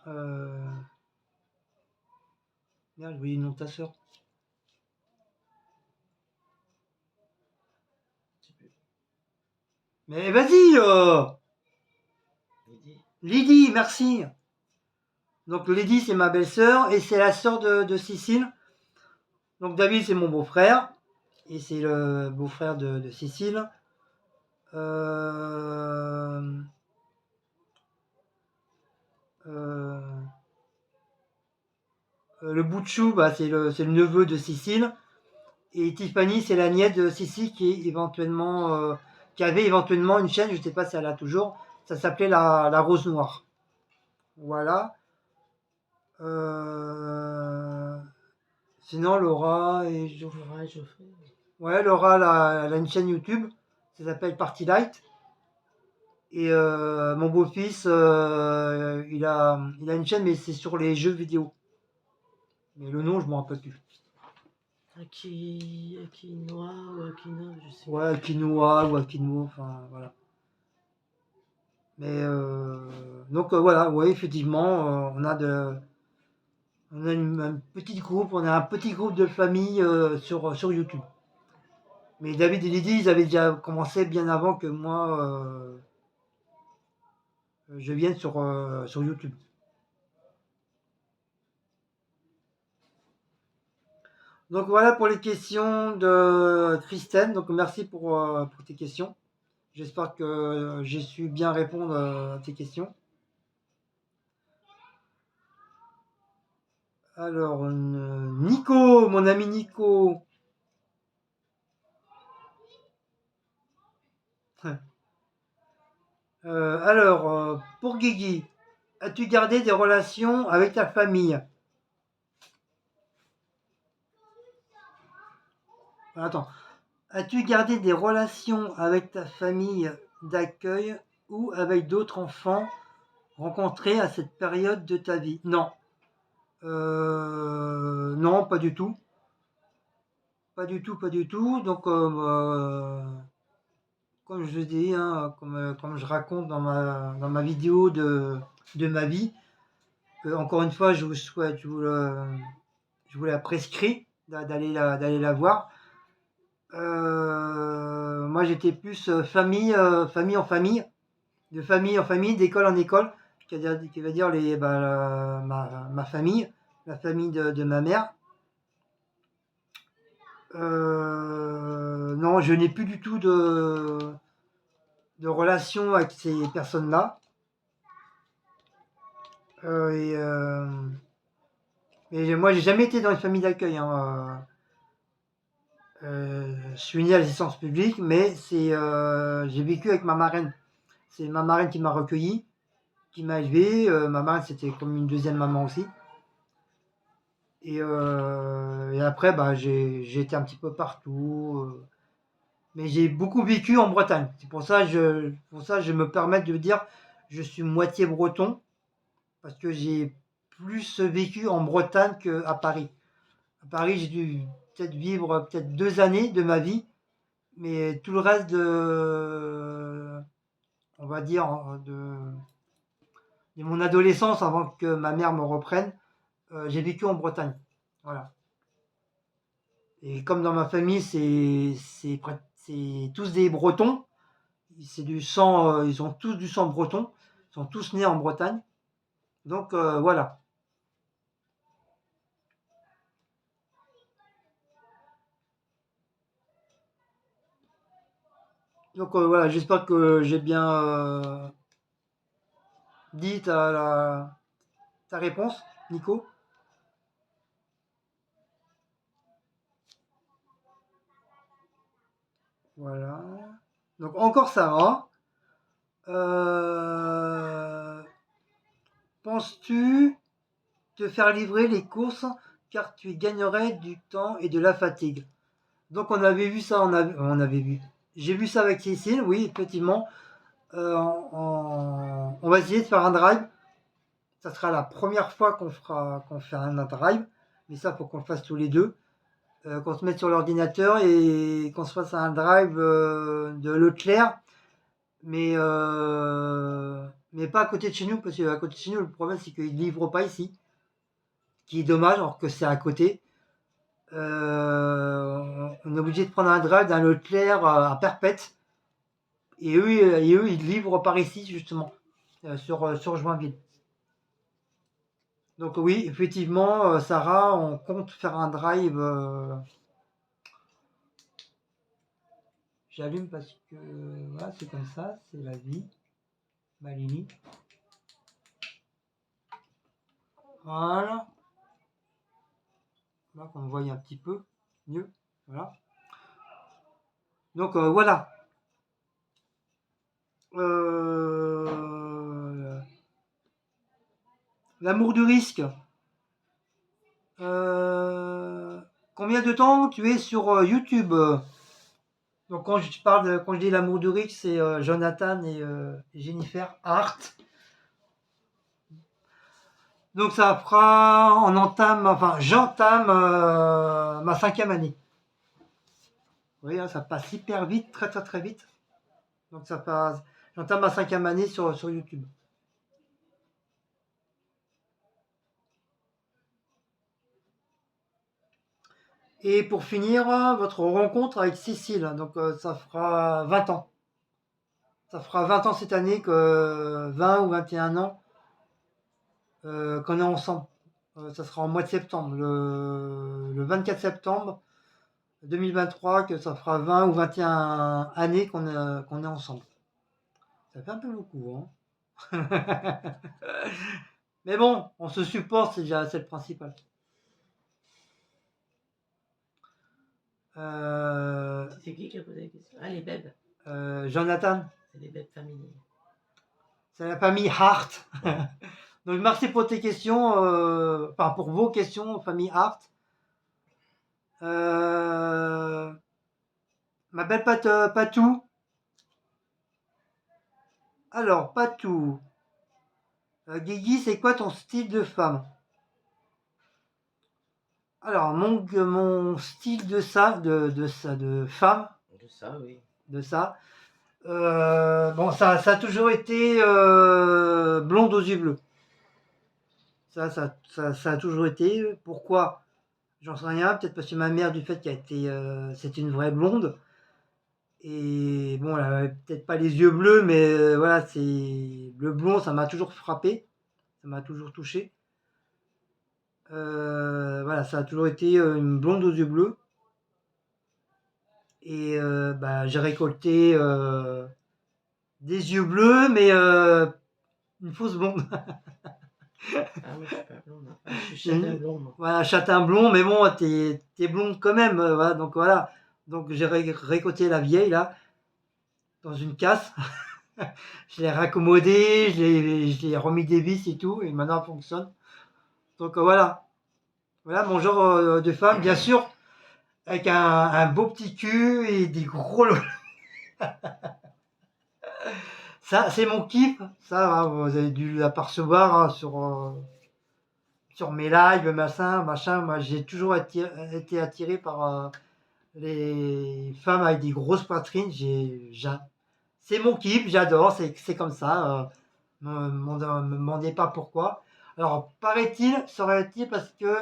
euh, Merde, j'ai oublié le nom de ta sœur. Je sais plus. Mais vas-y, Lydie. Lydie, merci. Donc Lydie, c'est ma belle-sœur et c'est la sœur de Cécile. Donc David, c'est mon beau-frère et c'est le beau-frère de Cécile. Euh, euh, le bout de chou, c'est le neveu de Cécile. Et Tiffany, c'est la nièce de Cécile qui avait éventuellement une chaîne, je ne sais pas si elle a toujours. Ça s'appelait la Rose Noire. Voilà. Euh, Sinon, Laura et Laura et Geoffrey. Ouais, Laura, elle a une chaîne YouTube. Ça s'appelle Party Light. Et mon beau-fils, il a une chaîne, mais c'est sur les jeux vidéo. Mais le nom, je ne m'en rappelle plus. Akinoa ou Akina, je sais Ouais, Akinoa ou Akino, enfin voilà. Mais donc voilà, ouais, effectivement, on a un petit groupe, on a un petit groupe de famille sur YouTube. Mais David et Lydie, ils avaient déjà commencé bien avant que moi je vienne sur YouTube. Donc voilà pour les questions de Christine. Donc merci pour tes questions. J'espère que j'ai su bien répondre à tes questions. Alors, Nico, mon ami Nico. Alors, pour Guigui, as-tu gardé des relations avec ta famille? Attends. As-tu gardé des relations avec ta famille d'accueil ou avec d'autres enfants rencontrés à cette période de ta vie? Non. Non, pas du tout. Pas du tout, pas du tout. Donc, comme je dis, comme je raconte dans ma vidéo de ma vie, que, encore une fois, je vous souhaite, je vous la prescris d'aller la voir. Moi, j'étais plus famille en famille, de famille en famille, d'école en école, qui veut dire ma famille, la famille de ma mère. Non, je n'ai plus du tout de relation avec ces personnes-là. Et moi, j'ai jamais été dans une famille d'accueil. Je suis né à l'assistance publique, mais j'ai vécu avec ma marraine. C'est ma marraine qui m'a recueilli, qui m'a élevé. Ma marraine, c'était comme une deuxième maman aussi. Et après, j'ai été un petit peu partout. Mais j'ai beaucoup vécu en Bretagne. C'est pour ça je me permets de dire je suis moitié breton parce que j'ai plus vécu en Bretagne qu'à Paris. À Paris, j'ai dû peut-être vivre peut-être 2 années de ma vie, mais tout le reste on va dire, de mon adolescence avant que ma mère me reprenne, j'ai vécu en Bretagne. Voilà. Et comme dans ma famille, c'est tous des Bretons, c'est du sang, ils ont tous du sang breton, ils sont tous nés en Bretagne. Donc voilà. Donc voilà, j'espère que j'ai bien dit ta réponse, Nico. Voilà. Donc encore Sarah. Euh, Penses-tu te faire livrer les courses car tu y gagnerais du temps et de la fatigue? Donc on avait vu ça, on avait vu. J'ai vu ça avec Cécile, oui, effectivement. On va essayer de faire un drive. Ça sera la première fois qu'on fait un drive, mais ça faut qu'on le fasse tous les deux. Qu'on se mette sur l'ordinateur et qu'on se fasse un drive de Leclerc, mais pas à côté de chez nous, parce qu'à côté de chez nous, le problème c'est qu'ils ne livrent pas ici, ce qui est dommage, alors que c'est à côté. On est obligé de prendre un drive d'un Leclerc à Perpète, et eux ils livrent par ici, justement, sur Joinville. Donc oui, effectivement, Sarah, on compte faire un drive. J'allume parce que voilà, c'est comme ça, c'est la vie. Malini. Voilà. Là qu'on voit un petit peu mieux. Voilà. Donc voilà. L'amour du risque. Combien de temps tu es sur YouTube? Donc quand je dis l'amour du risque, c'est Jonathan et Jennifer Hart. Donc ça fera, j'entame ma 5e année. Vous voyez, ça passe hyper vite, très très très vite. Donc ça passe, j'entame ma 5e année sur YouTube. Et pour finir, votre rencontre avec Cécile, donc ça fera 20 ans. Ça fera 20 ans cette année, 20 ou 21 ans qu'on est ensemble. Ça sera en mois de septembre, le 24 septembre 2023, que ça fera 20 ou 21 années qu'on est ensemble. Ça fait un peu beaucoup, hein. Mais bon, on se supporte, c'est le principal. C'est qui a posé la question? Ah, les bébés. Jonathan. C'est les bébés familiers. C'est la famille Hart. Donc merci pour tes questions, pour vos questions, famille Hart. Ma belle Patou. Alors, Patou. Guigui, c'est quoi ton style de femme? Alors, mon style de femme. De ça, oui. De ça. Bon, ça a toujours été blonde aux yeux bleus. Ça a toujours été. Pourquoi? J'en sais rien. Peut-être parce que ma mère, du fait qu'elle était, c'est une vraie blonde. Et bon, elle avait peut-être pas les yeux bleus, mais voilà, c'est bleu blond, ça m'a toujours frappé, ça m'a toujours touché. Voilà, ça a toujours été une blonde aux yeux bleus. Et j'ai récolté des yeux bleus, mais une fausse blonde. Ah, moi, je suis pas blonde. Enfin, je suis châtain blond. Voilà, châtain blond, mais bon, t'es blonde quand même. Voilà, donc voilà. Donc j'ai récolté la vieille, là, dans une casse. Je l'ai raccommodé, je l'ai remis des vis et tout, et maintenant elle fonctionne. Donc voilà. Voilà mon genre de femme. Bien sûr, avec un beau petit cul et des gros lolos. Ça, c'est mon kiff. Ça, hein, vous avez dû l'apercevoir hein, sur mes lives, machin. Moi, j'ai toujours été attiré par les femmes avec des grosses poitrines. C'est mon kiff, j'adore, c'est comme ça. Me demandez pas pourquoi. Alors, serait-il parce que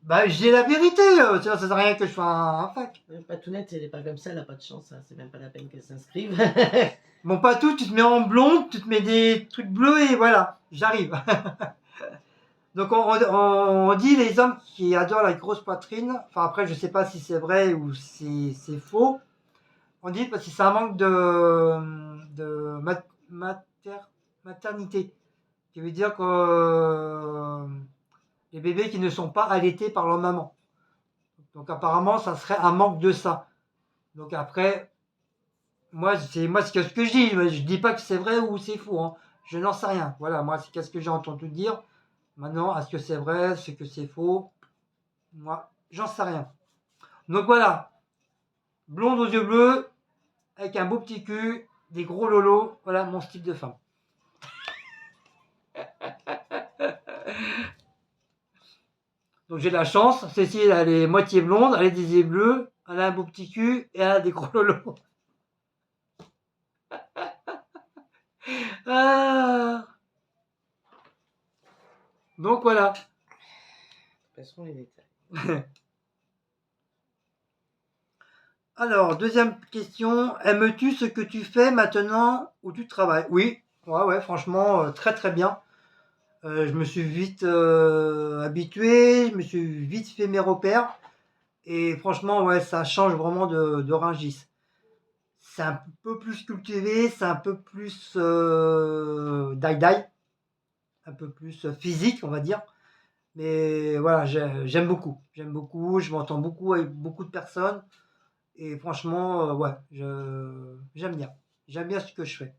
bah, j'ai la vérité, ça sert à rien que je sois un fac. Patounette, elle est pas comme ça, elle a pas de chance, hein. C'est même pas la peine qu'elle s'inscrive. Bon, pas tout, tu te mets en blonde, tu te mets des trucs bleus et voilà, j'arrive. Donc on dit les hommes qui adorent la grosse poitrine, enfin après je sais pas si c'est vrai ou si c'est faux, on dit parce que c'est un manque de maternité, qui veut dire que les bébés qui ne sont pas allaités par leur maman. Donc apparemment ça serait un manque de ça. Donc après, moi c'est ce que je dis, je dis pas que c'est vrai ou c'est faux, hein. Je n'en sais rien. Voilà, moi c'est ce que j'ai entendu dire. Maintenant, est-ce que c'est vrai, est-ce que c'est faux? Moi, j'en sais rien. Donc voilà, blonde aux yeux bleus, avec un beau petit cul, des gros lolos, voilà mon style de femme. Donc j'ai de la chance, Cécile elle est moitié blonde, elle a des yeux bleus, elle a un beau petit cul et elle a des gros lolos. Ah. Donc voilà. Passons les détails. Alors, deuxième question, aimes-tu ce que tu fais maintenant où tu travailles? Oui, ouais, franchement, très très bien. Je me suis vite habitué, je me suis vite fait mes repères. Et franchement, ouais, ça change vraiment de Rungis. C'est un peu plus cultivé, c'est un peu plus die-die, un peu plus physique, on va dire. Mais voilà, j'aime beaucoup. J'aime beaucoup, je m'entends beaucoup avec beaucoup de personnes. Et franchement, ouais, j'aime bien. J'aime bien ce que je fais.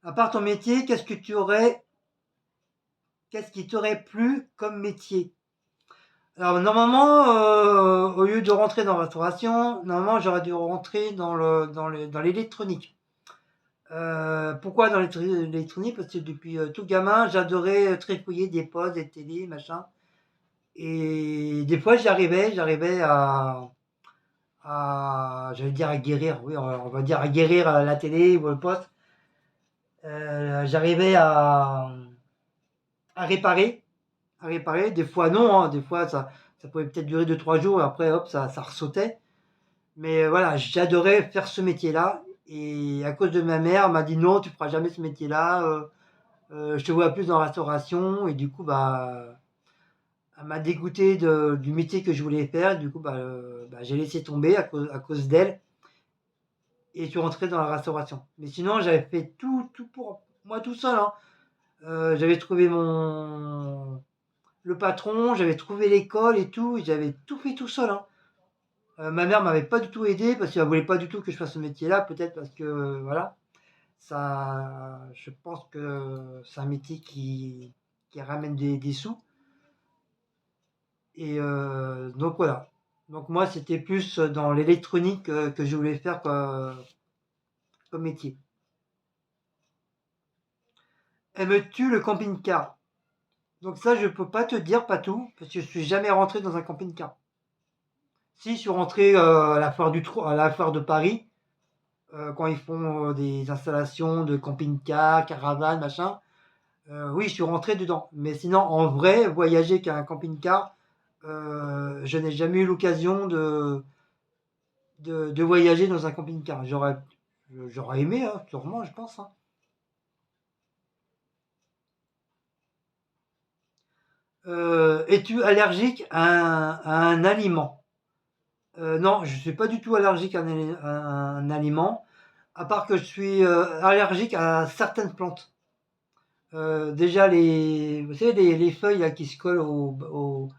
À part ton métier, qu'est-ce qui t'aurait plu comme métier? Alors normalement, au lieu de rentrer dans la restauration, normalement j'aurais dû rentrer dans l'électronique. Pourquoi dans l'électronique? Parce que depuis tout gamin, j'adorais trifouiller des postes, des télés, machin. Et des fois j'arrivais j'allais dire à guérir, oui, on va dire à guérir la télé ou le poste. J'arrivais à réparer, Des fois non, hein, des fois ça pouvait peut-être durer 2 3 jours et après hop ça ressautait. Mais voilà, j'adorais faire ce métier-là. Et à cause de ma mère, elle m'a dit non, tu feras jamais ce métier-là. Je te vois plus dans la restauration. Et du coup, bah, elle m'a dégoûté du métier que je voulais faire. Du coup, j'ai laissé tomber à cause d'elle. Et je suis rentré dans la restauration. Mais sinon, j'avais fait tout pour moi tout seul, hein. J'avais trouvé le patron, j'avais trouvé l'école et tout. J'avais tout fait tout seul, hein. Ma mère m'avait pas du tout aidé parce qu'elle voulait pas du tout que je fasse ce métier-là, peut-être parce que voilà, ça, je pense que c'est un métier qui ramène des sous. Et donc voilà. Donc moi, c'était plus dans l'électronique que je voulais faire comme métier. Aimes-tu le camping-car? Donc ça, je peux pas te dire pas tout parce que je suis jamais rentré dans un camping-car. Si, je suis rentré à la foire de Paris. Quand ils font des installations de camping-car, caravane, machin. Oui, je suis rentré dedans. Mais sinon, en vrai, voyager qu'à un camping-car, je n'ai jamais eu l'occasion de voyager dans un camping-car. J'aurais aimé, hein, sûrement, je pense, hein. Es-tu allergique à un aliment? Non, je ne suis pas du tout allergique à un aliment, à part que je suis allergique à certaines plantes. Déjà, vous savez, les feuilles là, qui se collent au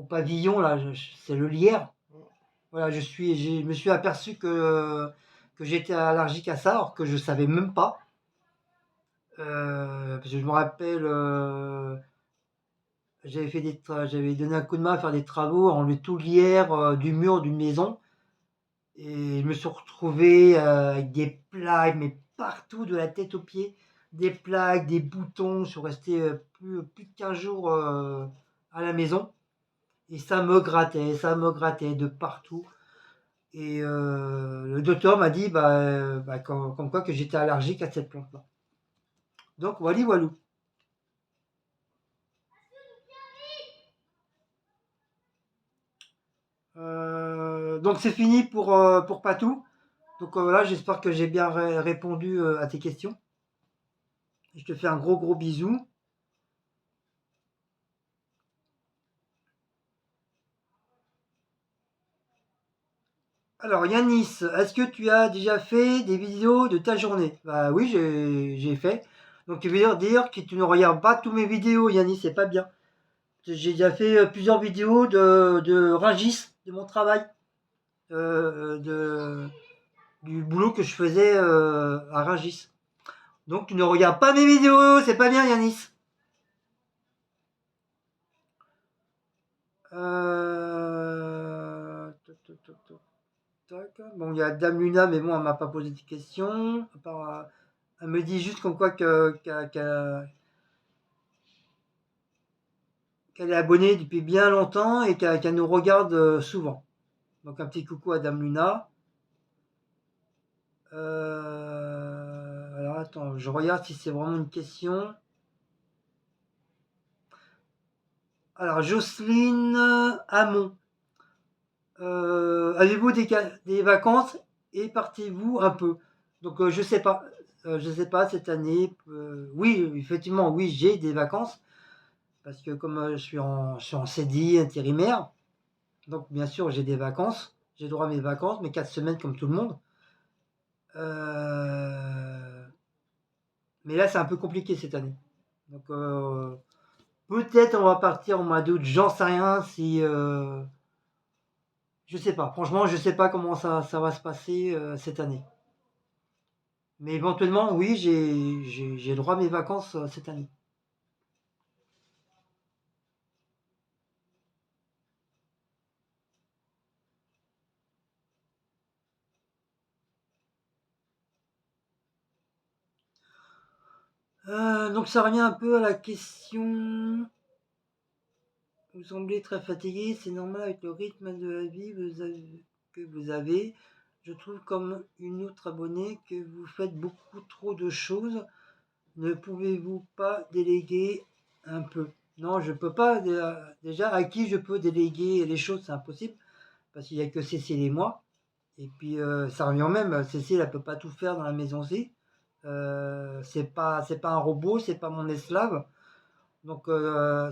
pavillon, là, c'est le lierre. Voilà, je me suis aperçu que j'étais allergique à ça, alors que je savais même pas. Parce que je me rappelle, j'avais donné un coup de main à faire des travaux, à enlever tout l'hier du mur d'une maison. Et je me suis retrouvé avec des plaques, mais partout, de la tête aux pieds. Des plaques, des boutons. Je suis resté plus de 15 jours à la maison. Et ça me grattait de partout. Et le docteur m'a dit comme quoi que j'étais allergique à cette plante-là. Donc voilà, voilà. Donc c'est fini pour Patou. Donc voilà, j'espère que j'ai bien répondu à tes questions. Je te fais un gros gros bisou. Alors Yanis, est-ce que tu as déjà fait des vidéos de ta journée? Bah oui, j'ai fait. Donc tu veux dire que tu ne regardes pas tous mes vidéos, Yanis, c'est pas bien. J'ai déjà fait plusieurs vidéos de Rungis, de mon travail, du boulot que je faisais à Rungis. Donc tu ne regardes pas mes vidéos, c'est pas bien, Yanis. Bon, il y a Dame Luna, mais bon, elle m'a pas posé de questions. Elle me dit juste comme quoi qu'elle est abonnée depuis bien longtemps et qu'elle nous regarde souvent. Donc un petit coucou à Dame Luna. Alors attends, je regarde si c'est vraiment une question. Alors Jocelyne Hamon. Avez-vous des vacances et partez-vous un peu? Donc je sais pas. Je sais pas cette année. Oui, effectivement, oui, j'ai des vacances. Parce que comme je suis en CDI intérimaire, donc bien sûr j'ai des vacances. J'ai droit à mes vacances, mes 4 semaines comme tout le monde. Euh, mais là c'est un peu compliqué cette année. Donc peut-être on va partir au mois d'août, j'en sais rien si... je sais pas, franchement je sais pas comment ça va se passer cette année. Mais éventuellement oui j'ai droit à mes vacances cette année. Donc ça revient un peu à la question. Vous semblez très fatigué, c'est normal avec le rythme de la vie que vous avez. Je trouve comme une autre abonnée que vous faites beaucoup trop de choses. Ne pouvez-vous pas déléguer un peu? Non, je peux pas. Déjà, à qui je peux déléguer les choses, c'est impossible. Parce qu'il n'y a que Cécile et moi. Et puis, ça revient au même. Cécile, elle peut pas tout faire dans la maison aussi. C'est pas un robot, c'est pas mon esclave. Donc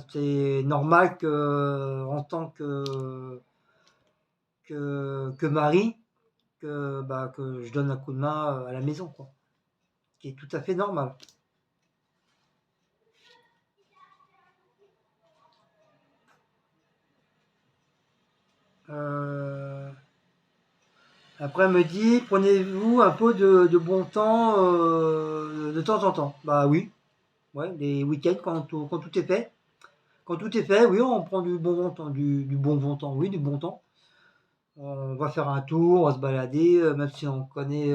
c'est normal que en tant que mari que je donne un coup de main à la maison quoi, qui est tout à fait normal. Euh, Après elle me dit prenez-vous un peu de bon temps en temps. Bah oui, ouais, les week-ends quand tout est fait. Quand tout est fait, oui, on prend du bon temps, du bon temps, oui, du bon temps. On va faire un tour, on va se balader, même si on connaît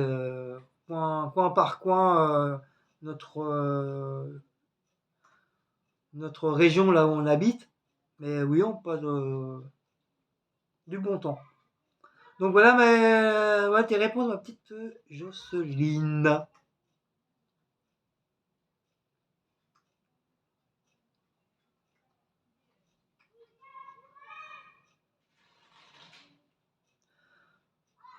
coin par coin notre, notre région là où on habite. Mais oui, on passe du bon temps. Donc voilà ouais, tes réponses, ma petite Jocelyne.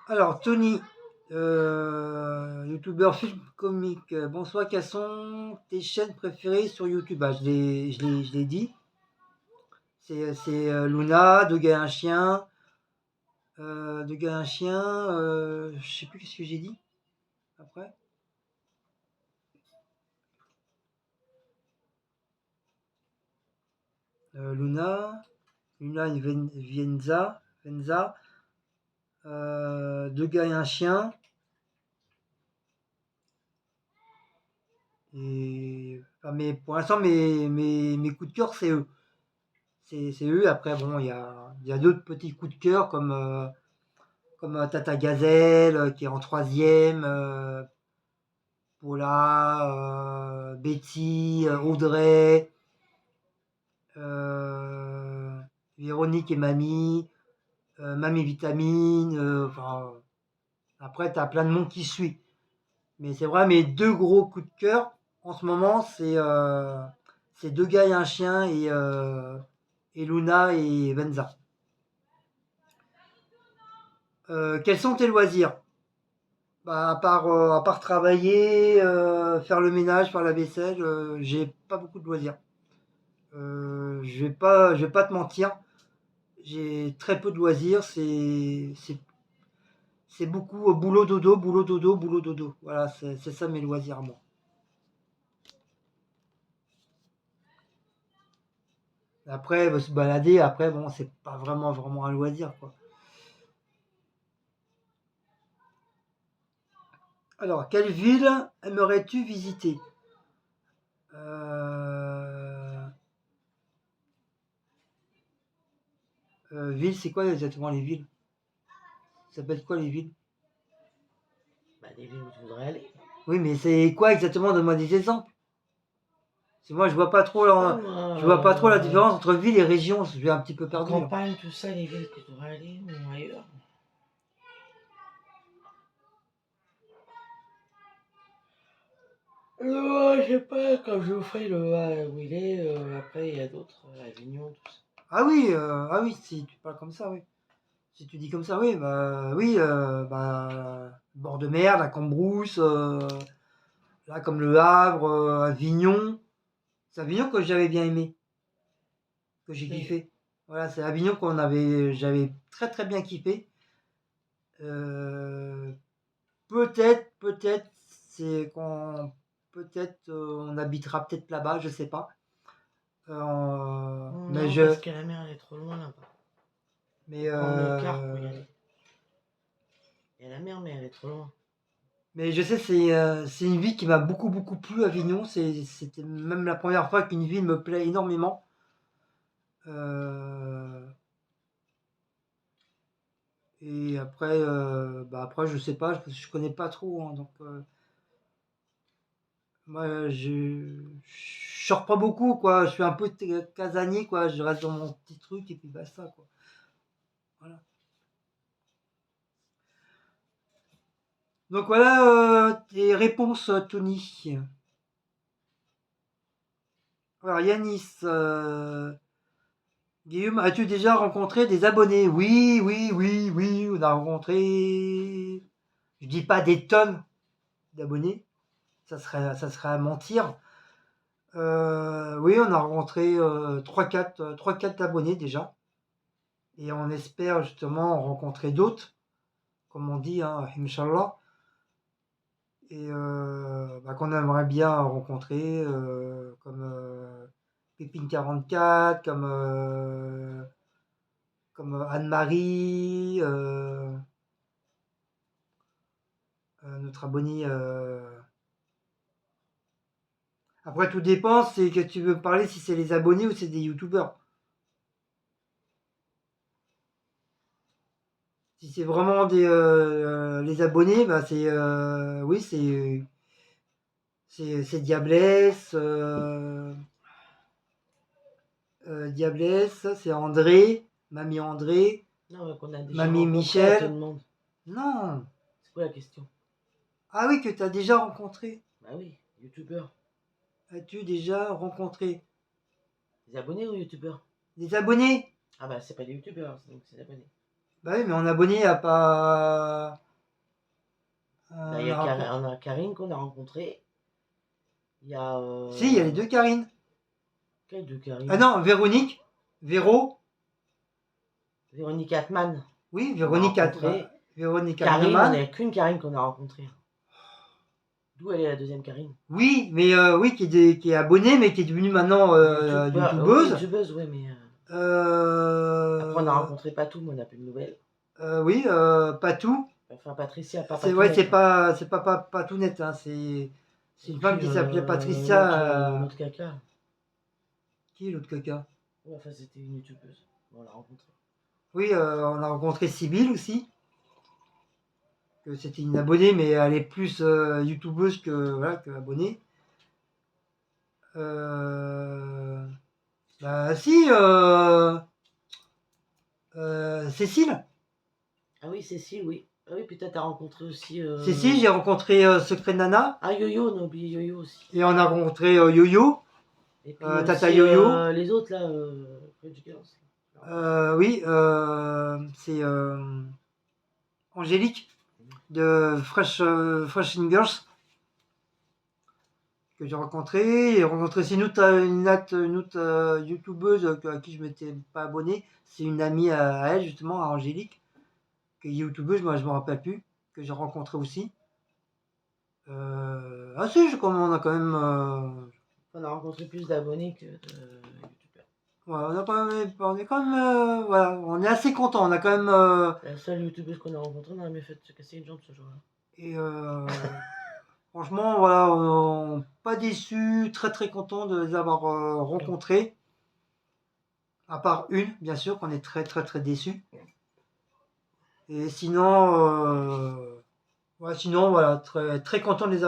Alors, Tony, youtubeur film comique. Bonsoir, quelles sont tes chaînes préférées sur YouTube? Bah, je l'ai dit. C'est Luna, Deux gars et un chien. Deux gars et un chien. Je sais plus ce que j'ai dit après. Luna, Luna et Venza. Deux gars et un chien. Et enfin, mais pour l'instant, mes coups de cœur, c'est eux. c'est eux. Après, bon, il y a d'autres petits coups de cœur comme Tata Gazelle qui est en troisième, Paula, Betty, Audrey, euh, Véronique et Mamie, Mamie Vitamine. Enfin, après, tu as plein de monde qui suit. Mais c'est vrai, mes deux gros coups de cœur en ce moment, c'est deux gars et un chien et Luna et Venza. Quels sont tes loisirs? Bah, à part travailler, faire le ménage, faire la vaisselle, j'ai pas beaucoup de loisirs. Je vais pas te mentir, j'ai très peu de loisirs. C'est beaucoup boulot dodo, boulot dodo, boulot dodo. Voilà, c'est ça mes loisirs, moi. Après, se balader, après, bon, c'est pas vraiment un loisir, quoi. Alors, quelle ville aimerais-tu visiter? Euh, Ville, c'est quoi exactement les villes? Ça s'appelle quoi les villes? Bah, des villes où tu voudrais aller. Oui, mais c'est quoi exactement? Donne-moi des exemples. C'est moi, je vois pas trop la différence entre ville et région. Je suis un petit peu perdu, là. Campagne, tout ça, les villes que tu voudrais aller ou ailleurs. Je sais pas, comme je vous ferai où il est, après il y a d'autres, Avignon, tout ça. Ah oui, si tu parles comme ça, oui. Si tu dis comme ça, oui, bord de mer, la Cambrousse, là comme Le Havre, Avignon. C'est Avignon que j'avais bien aimé, que j'ai Oui. kiffé. Voilà, c'est Avignon j'avais très bien kiffé. Euh, peut-être, c'est quand, peut-être on habitera peut-être là-bas, je sais pas. Mais Non, parce que la mer elle est trop loin là-bas. mais Prendre le car pour y aller. Il y a la mer, mais elle est trop loin. mais je sais, c'est une ville qui m'a beaucoup plu, Avignon. C'était même la première fois qu'une ville me plaît énormément. Euh, et après, après, je sais pas, je connais pas trop, hein, donc moi, je sors pas beaucoup, quoi. Je suis un peu casanier, quoi. Je reste dans mon petit truc et puis basta, quoi. Voilà. Donc voilà tes réponses, Tony. Alors Yanis, Guillaume, as-tu déjà rencontré des abonnés? Oui, on a rencontré, je dis pas des tonnes d'abonnés, ça serait à mentir. Oui, on a rencontré 3-4 abonnés déjà. Et on espère justement en rencontrer d'autres, comme on dit, hein, Inch'Allah. Et qu'on aimerait bien rencontrer, comme Pépine 44, comme Anne-Marie, notre abonné. Après, tout dépend, c'est que tu veux parler si c'est les abonnés ou c'est des youtubeurs. Si c'est vraiment les abonnés, bah oui, c'est Diablesse, Diablesse, c'est André, Mamie André, Non, qu'on a déjà Mamie rencontré, elle te Michel. demande. Non. C'est quoi la question? Ah oui, que tu as déjà rencontré. Bah oui, youtubeur. As-tu déjà rencontré Des abonnés ou youtubeurs? des abonnés? Ah bah c'est pas des youtubeurs, donc c'est des abonnés. Bah oui, mais en abonné, il n'y a pas. Bah, On a rencontré. on a Karine qu'on a rencontré. Il y a. Si, il y a les deux Karine. Quelle deux Karine? Ah non, Véronique, Véro. Véronique Atman. Oui, On a rencontré. Véronique Karine, on Atman. n'avait qu'une Karine qu'on a rencontrée. D'où elle est la deuxième Karine? Oui, mais oui, qui est abonnée, mais qui est devenue maintenant youtubeuse. Oui, youtubeuse, ouais, mais. Après, on a rencontré Patou, mais on n'a plus de nouvelles. Oui, Patou. Enfin, Patricia, pas C'est Patou. ouais, c'est pas tout net, hein, c'est une femme qui s'appelait Patricia. L'autre caca. Qui est l'autre caca? Ouais, enfin, c'était une youtubeuse. Bon, on l'a rencontrée. Oui, on a rencontré Sybille aussi. C'était une abonnée, mais elle est plus youtubeuse que abonnée. Bah si, Cécile. Ah oui, Cécile, oui. Ah oui, puis toi, t'as rencontré aussi. Cécile, j'ai rencontré Secret Nana. Ah, Yo-Yo, on a oublié Yo-Yo aussi. Et on a rencontré Yo-Yo, Et puis Tata aussi Yo-Yo. les autres, là, French Girls. Oui, c'est Angélique de Fresh Girls que j'ai rencontré. J'ai rencontré aussi une autre youtubeuse à qui je m'étais pas abonné. C'est une amie à elle, justement, à Angélique, qui est youtubeuse, moi je me rappelle plus, que j'ai rencontré aussi. Ah si, on a quand même. On a rencontré plus d'abonnés que de youtubeurs. Ouais, on est quand même. Voilà, on est assez content. On a quand même. La seule youtubeuse qu'on a rencontrée, on a jamais fait se casser une jambe ce jour-là. Et franchement, voilà, on pas déçu, très très content de les avoir rencontrés. À part une, bien sûr, qu'on est très très très déçu. Et sinon voilà, très très content de les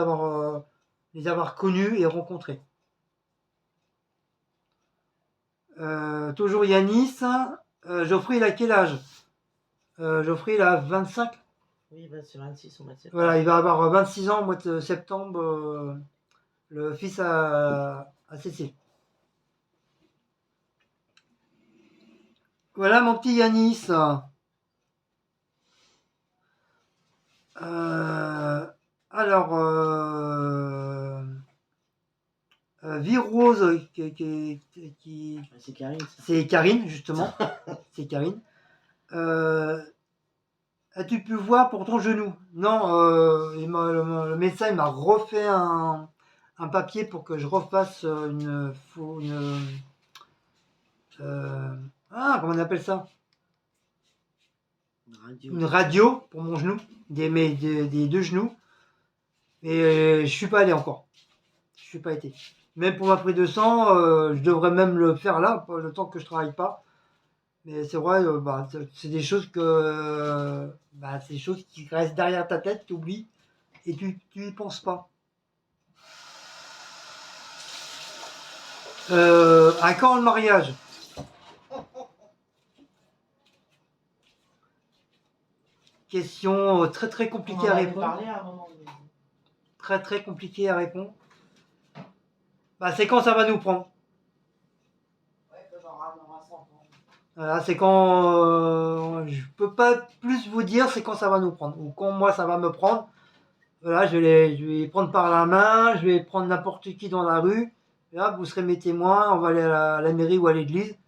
avoir connus et rencontrés. Toujours Yanis. Geoffrey, il a quel âge? Geoffrey, il a 25. Oui, bah, c'est 26 au mois de septembre. Voilà, il va avoir 26 ans au mois de septembre, le fils à Cécile. Voilà mon petit Yanis. Alors, Virose, C'est Karine, ça. c'est Karine, justement. C'est Karine. As-tu pu voir pour ton genou? Non, le médecin il m'a refait un papier pour que je refasse comment on appelle ça? Une radio pour mon genou, des deux genoux. Et je suis pas allé encore. Je suis pas été. Même pour ma prise de sang, je devrais même le faire là, le temps que je travaille pas. Mais c'est vrai, c'est des choses c'est des choses qui restent derrière ta tête, tu oublies et tu y penses pas. À quand le mariage? Question très très compliquée à répondre. Parlé à un moment. Très très compliqué à répondre. Bah, c'est quand ça va nous prendre. Voilà, c'est quand je peux pas plus vous dire, c'est quand ça va nous prendre ou quand moi ça va me prendre. Voilà, je vais les prendre par la main, je vais prendre n'importe qui dans la rue. Là, vous serez mes témoins, on va aller à la mairie ou à l'église.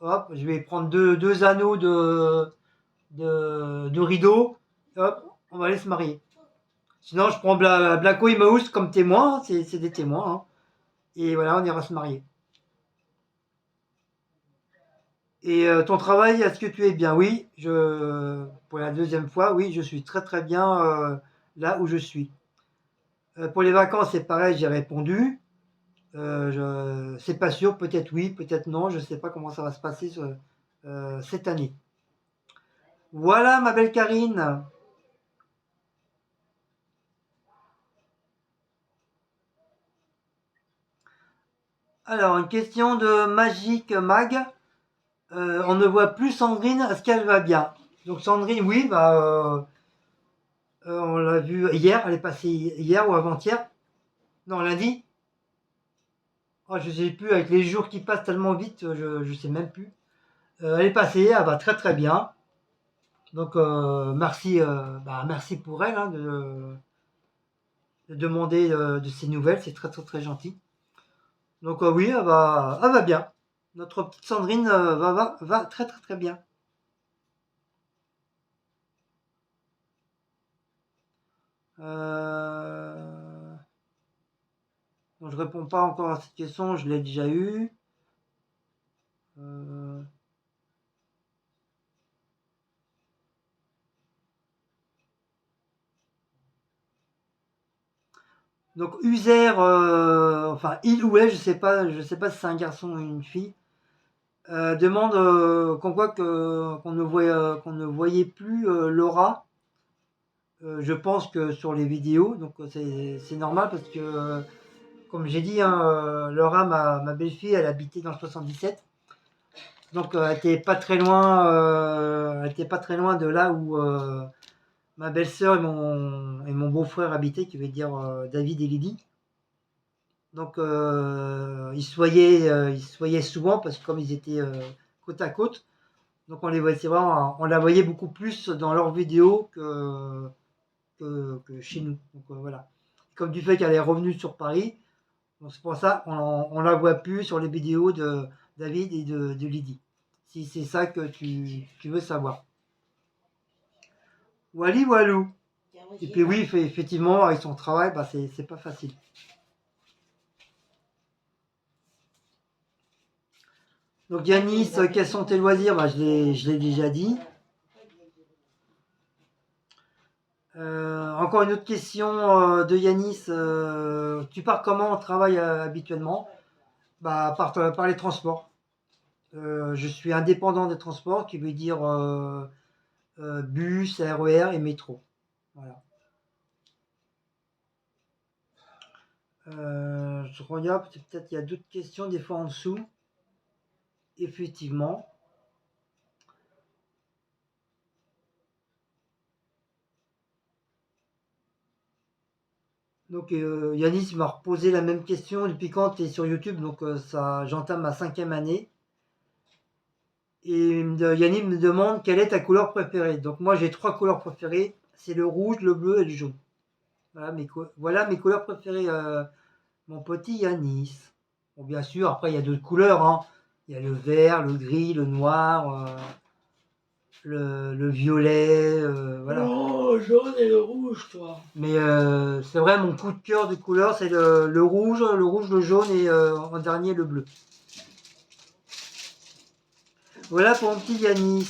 Hop, je vais prendre deux anneaux de rideau. Hop, on va aller se marier. Sinon, je prends Blacko et Maus comme témoins, c'est des témoins. Hein. Et voilà, on ira se marier. Et ton travail, est-ce que tu es bien? Oui, pour la deuxième fois, oui, je suis très très bien là où je suis. Pour les vacances, c'est pareil, j'ai répondu. C'est pas sûr, peut-être oui, peut-être non, je sais pas comment ça va se passer cette année. Voilà ma belle Karine. Alors, une question de Magique Mag. On ne voit plus Sandrine, est-ce qu'elle va bien? Donc Sandrine, oui, on l'a vue hier, elle est passée hier ou avant-hier. Non, lundi. Oh, je sais plus, avec les jours qui passent tellement vite, je sais même plus. Elle est passée, elle va très très bien. Donc merci pour elle hein, de demander de ses nouvelles, c'est très très très gentil. Donc oui, elle va bien. Notre petite Sandrine va très très très bien. Donc, je réponds pas encore à cette question, je l'ai déjà eu. Donc User, enfin il ou elle, je sais pas si c'est un garçon ou une fille. Demande qu'on voit qu'on ne voyait plus Laura. Je pense que sur les vidéos, donc c'est normal parce que, comme j'ai dit, hein, Laura, ma belle-fille, elle habitait dans le 77. Donc elle était pas très loin, de là où ma belle-sœur et mon beau-frère habitaient, qui veut dire David et Lydie. Donc ils se voyaient souvent parce que comme ils étaient côte à côte, donc on les voyait, c'est vraiment, on la voyait beaucoup plus dans leurs vidéos que chez nous. Donc voilà. Comme du fait qu'elle est revenue sur Paris, donc c'est pour ça qu'on la voit plus sur les vidéos de David et de Lydie. Si c'est ça que tu veux savoir. Wally Walou. Et puis oui, effectivement, avec son travail, bah, c'est pas facile. Donc Yanis, quels sont tes loisirs? Bah, je l'ai déjà dit. Encore une autre question de Yanis. Tu pars comment au travail habituellement? Bah, par les transports. Je suis indépendant des transports, qui veut dire bus, RER et métro. Voilà. Je regarde, peut-être il y a d'autres questions des fois en dessous. Effectivement. Donc Yanis m'a reposé la même question depuis quand tu es sur YouTube, donc j'entame ma 5e année. Et Yanis me demande quelle est ta couleur préférée. Donc moi j'ai 3 couleurs préférées, c'est le rouge, le bleu et le jaune. Voilà mes couleurs préférées, mon petit Yanis. Bon, bien sûr, après il y a d'autres couleurs, hein. Il y a le vert, le gris, le noir, le violet, voilà. Non, le jaune et le rouge, toi. Mais c'est vrai, mon coup de cœur de couleur, c'est le rouge, le jaune et en dernier le bleu. Voilà pour mon petit Yanis.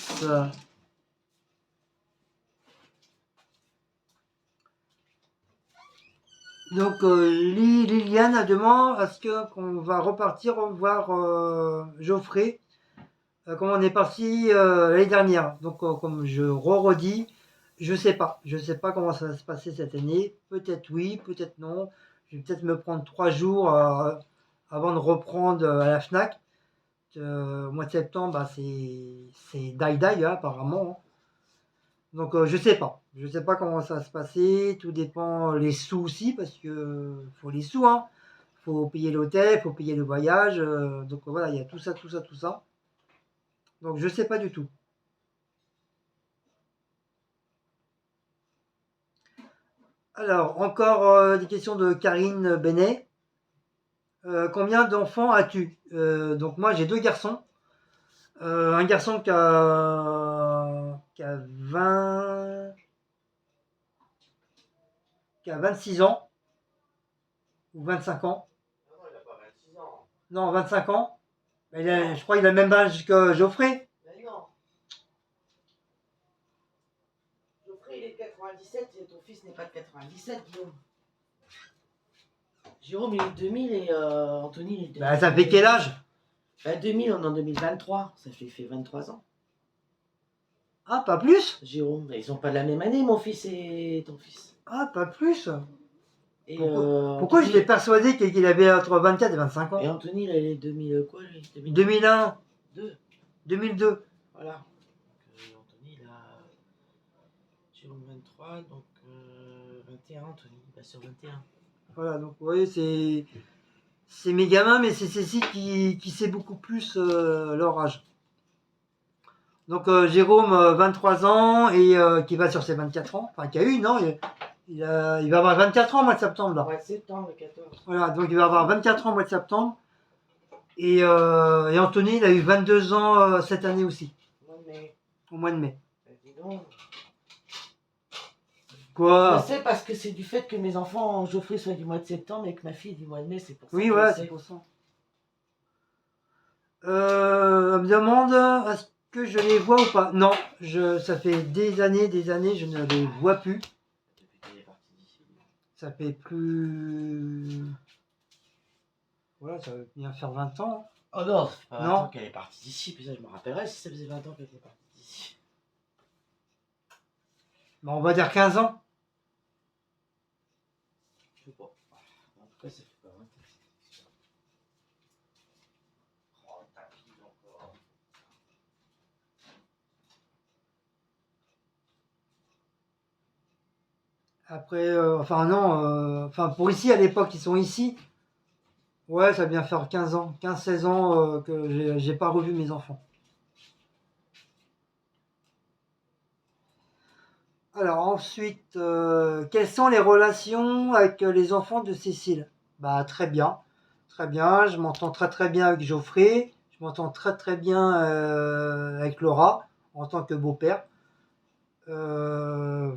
Donc Liliane demande qu'on va repartir voir Geoffrey, comme on est parti l'année dernière. Donc comme je redis, je sais pas comment ça va se passer cette année. Peut-être oui, peut-être non. Je vais peut-être me prendre 3 jours avant de reprendre à la Fnac. Au mois de septembre, bah, c'est die hein, apparemment. Donc je sais pas. Je sais pas comment ça va se passer. Tout dépend les sous aussi, parce que faut les sous, hein. Faut payer l'hôtel, faut payer le voyage. Donc voilà, il y a tout ça. Donc je sais pas du tout. Alors, encore des questions de Karine Benet. Combien d'enfants as-tu? Donc moi j'ai 2 garçons. Un garçon qui a 26 ans ou 25 ans. Non, il a pas 26 ans. Non, 25 ans. Je crois qu'il a le même âge que Geoffrey. Mais non. Geoffrey, il est de 97 et ton fils n'est pas de 97, Guillaume. Jérôme, il est de 2000 et Anthony, il est de 2000. Bah, ça fait quel âge? 2000, on est en 2023. Ça fait 23 ans. Ah, pas plus? Jérôme, ils sont pas de la même année, mon fils et ton fils. Ah, pas plus. Et Pourquoi Anthony, j'étais persuadé qu'il avait entre 24 et 25 ans? Et Anthony, il est 2000 quoi, lui 2001, 2002. 2002. Voilà. Donc, Anthony, il a Jérôme 23, donc 21, Anthony, il va sur 21. Voilà, donc vous voyez, c'est mes gamins, mais c'est Cécile qui sait beaucoup plus leur âge. Donc Jérôme, 23 ans, et qui va sur ses 24 ans. Enfin, qui a eu, non, il va avoir 24 ans au mois de septembre, là. Ouais, septembre, le 14. Voilà, donc il va avoir 24 ans au mois de septembre. Et Anthony, il a eu 22 ans cette année aussi, au mois de mai. Bah, dis donc. Quoi? Je sais parce que c'est du fait que mes enfants, Geoffrey soit du mois de septembre et que ma fille est du mois de mai, c'est pour ça. Oui, que voilà, je sais. c'est pour ça. Elle me demande est-ce que je les vois ou pas. Non, ça fait des années, je ne les vois plus. Depuis qu'il est parti d'ici. Ça fait plus. Voilà, ça va bien faire 20 ans. Oh non, ça fait pas 20 ans Non? qu'elle est partie d'ici, puis ça je me rappellerais si ça faisait 20 ans qu'elle était partie d'ici. Bah, on va dire 15 ans. Je sais pas. En tout cas, ça fait pas 20 ans. Oh, le tapis encore. Après, enfin non, enfin pour ici, à l'époque, ils sont ici. Ouais, ça vient faire 15 ans, 15-16 ans que j'ai pas revu mes enfants. Alors ensuite, quelles sont les relations avec les enfants de Cécile? Bah très bien, très bien. Je m'entends très très bien avec Geoffrey. Je m'entends très très bien avec Laura en tant que beau-père.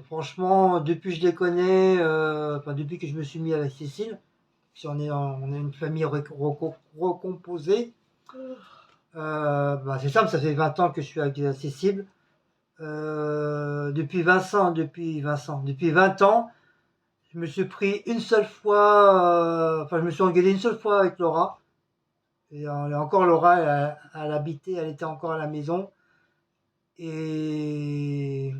Franchement, depuis que je les connais, enfin depuis que je me suis mis avec Cécile, si on est une famille recomposée, bah, c'est simple, ça fait 20 ans que je suis avec Cécile. Depuis 20 ans, je me suis pris une seule fois, enfin je me suis engueulé une seule fois avec Laura. Et encore Laura, elle habitait, elle était encore à la maison. Et,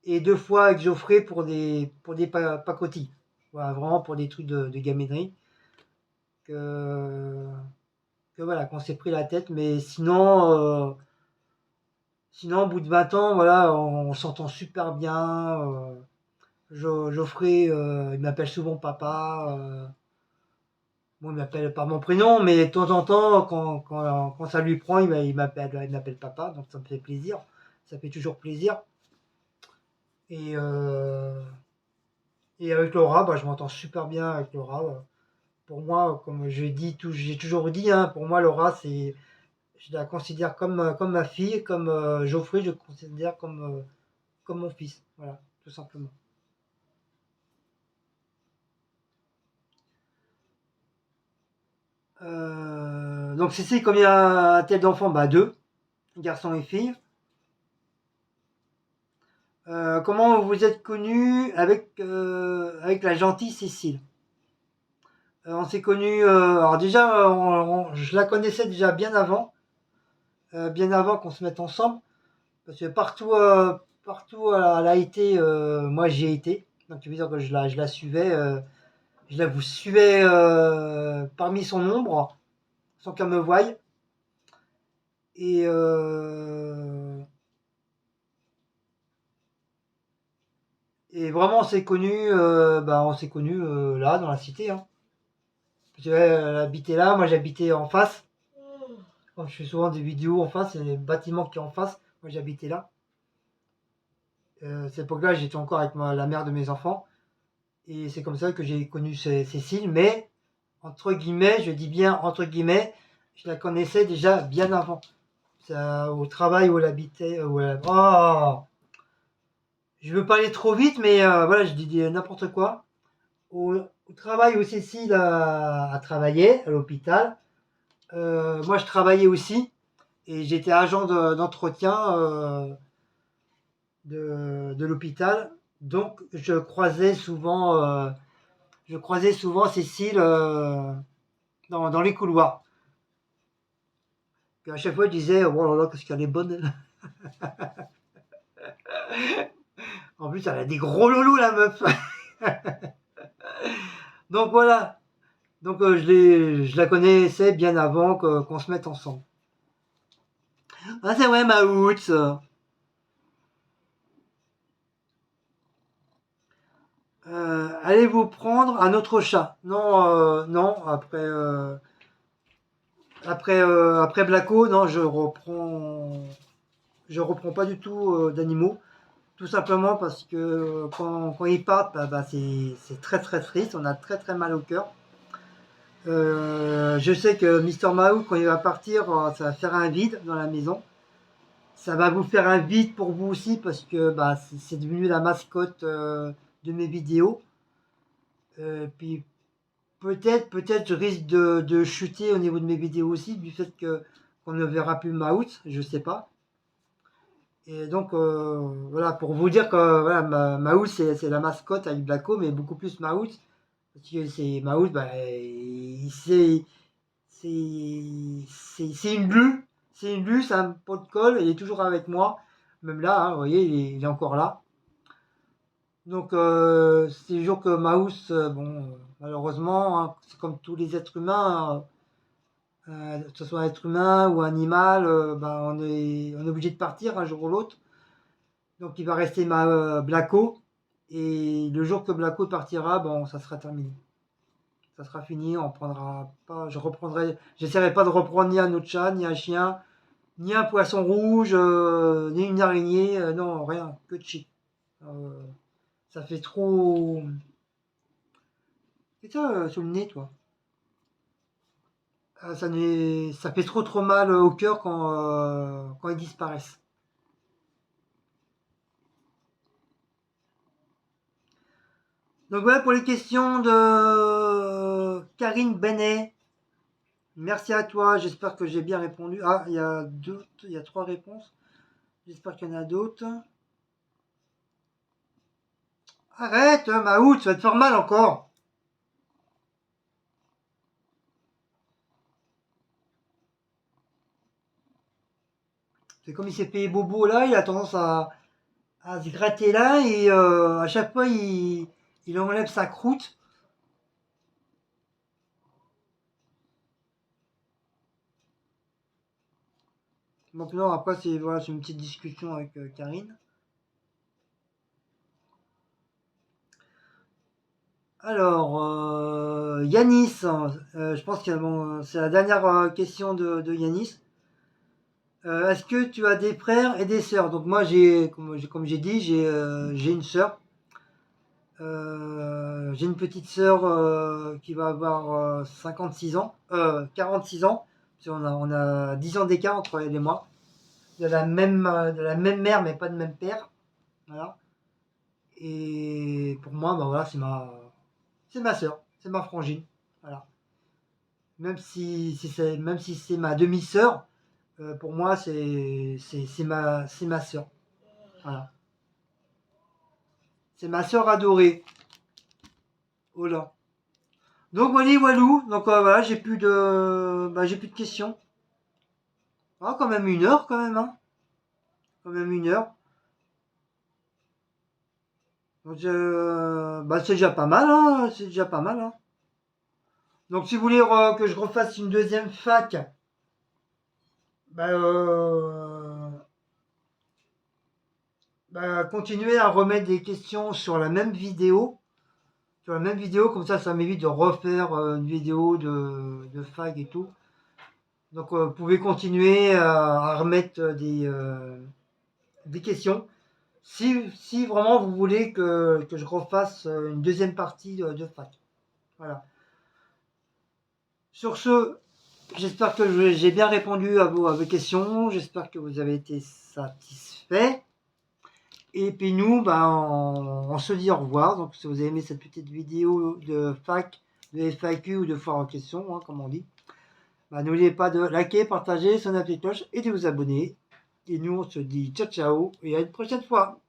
et deux fois avec Geoffrey pour des pacotilles. Voilà, vraiment pour des trucs de gaménerie. Que, que voilà, qu'on s'est pris la tête. Mais sinon, au bout de 20 ans, voilà, on s'entend super bien. Geoffrey, il m'appelle souvent papa. Bon, il m'appelle par mon prénom, mais de temps en temps, quand ça lui prend, il m'appelle papa, donc ça me fait plaisir. Ça fait toujours plaisir. Et, euh, et avec Laura, bah, je m'entends super bien avec Laura. Pour moi, comme j'ai toujours dit, hein, pour moi, Laura, je la considère comme ma fille, comme Geoffrey, je le considère comme mon fils. Voilà, tout simplement. Donc Cécile, combien a-t-elle d'enfants? Bah deux, garçons et filles. Comment vous êtes connu avec la gentille Cécile? On s'est connus, alors déjà, je la connaissais déjà bien avant qu'on se mette ensemble, parce que partout elle a été, moi j'y ai été, donc ça veut dire que je la suivais, je la vous suivais parmi son ombre, sans qu'elle me voie. Et, et vraiment on s'est connus là, dans la cité. Hein. Parce que, elle habitait là, moi j'habitais en face. Comme je fais souvent des vidéos en face, c'est le bâtiment qui est en face. Moi j'habitais là. Cette époque-là, j'étais encore avec la mère de mes enfants. Et c'est comme ça que j'ai connu Cécile. Mais, entre guillemets, je dis bien entre guillemets, je la connaissais déjà bien avant. Au travail où elle habitait. Oh, je veux pas aller trop vite, mais voilà, je dis n'importe quoi. Au travail où Cécile a travaillé, à l'hôpital, moi je travaillais aussi. Et j'étais agent d'entretien de l'hôpital. Donc je croisais souvent Cécile dans les couloirs. Et à chaque fois, je disais, oh là là, qu'est-ce qu'elle est bonne. Elle. En plus, elle a des gros loulous, la meuf. Donc voilà. Donc je la connaissais bien avant qu'on se mette ensemble. Ah, c'est vrai, Maouts. Allez-vous prendre un autre chat? Non, non. Après Blacko, non, je reprends pas du tout d'animaux. Tout simplement parce que quand ils partent, bah, c'est très très triste. On a très très mal au cœur. Je sais que Mister Mahou, quand il va partir, ça va faire un vide dans la maison. Ça va vous faire un vide pour vous aussi parce que bah, c'est devenu la mascotte de mes vidéos. Puis peut-être je risque de chuter au niveau de mes vidéos aussi du fait qu'on ne verra plus Maout, je sais pas. Et donc voilà, pour vous dire que voilà, Maout c'est la mascotte avec Blacko, mais beaucoup plus Maout. Parce que c'est Maout, bah, c'est une lue. C'est une lue, c'est un pot de colle. Il est toujours avec moi. Même là, hein, vous voyez, il est encore là. Donc, c'est le jour que Maus, bon, malheureusement, hein, c'est comme tous les êtres humains, que ce soit un être humain ou animal, ben, on est obligé de partir un jour ou l'autre. Donc, il va rester Blacko. Et le jour que Blacko partira, bon, ça sera terminé. Ça sera fini, on prendra pas, j'essaierai pas de reprendre ni un autre chat, ni un chien, ni un poisson rouge, ni une araignée, non, rien, que de shit. Euh, Ça fait trop. C'est ça sur le nez, toi. Ça fait trop mal au cœur quand ils disparaissent. Donc voilà pour les questions de Karine Benet. Merci à toi, j'espère que j'ai bien répondu. Ah, il y a 3 réponses. J'espère qu'il y en a d'autres. Arrête, Maout, ça va te faire mal encore. C'est comme il s'est payé bobo là, il a tendance à se gratter là et à chaque fois il enlève sa croûte. Donc non, après c'est une petite discussion avec Karine. Alors, Yanis, je pense que bon, c'est la dernière question de Yanis. Est-ce que tu as des frères et des sœurs? Donc moi, comme j'ai dit, j'ai une sœur. J'ai une petite sœur qui va avoir 56 ans, 46 ans. Parce on a 10 ans d'écart entre elle et moi. De la même mère, mais pas de même père. Voilà. Et pour moi, bah voilà, c'est ma sœur, c'est ma frangine. Voilà. Même si c'est ma demi-sœur, pour moi, c'est ma sœur. Voilà. C'est ma sœur adorée. Oh là. Donc voilà, Walou. Donc voilà, j'ai plus de questions. Ah, quand même 1 heure, quand même, hein. Quand même 1 heure. Donc, bah, c'est déjà pas mal, hein. C'est déjà pas mal, hein. Donc, si vous voulez que je refasse une deuxième fac, bah, continuez à remettre des questions sur la même vidéo. Sur la même vidéo, comme ça m'évite de refaire une vidéo de fac et tout. Donc, vous pouvez continuer à remettre des questions. Si vraiment vous voulez que je refasse une deuxième partie de fac. Voilà. Sur ce, j'espère que j'ai bien répondu à vos questions. J'espère que vous avez été satisfaits. Et puis nous, on se dit au revoir. Donc si vous avez aimé cette petite vidéo de fac, de FAQ ou de foire en question, hein, comme on dit, n'oubliez pas de liker, partager, sonner la petite cloche et de vous abonner. Et nous, on se dit ciao ciao et à une prochaine fois.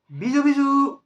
Bisous bisous.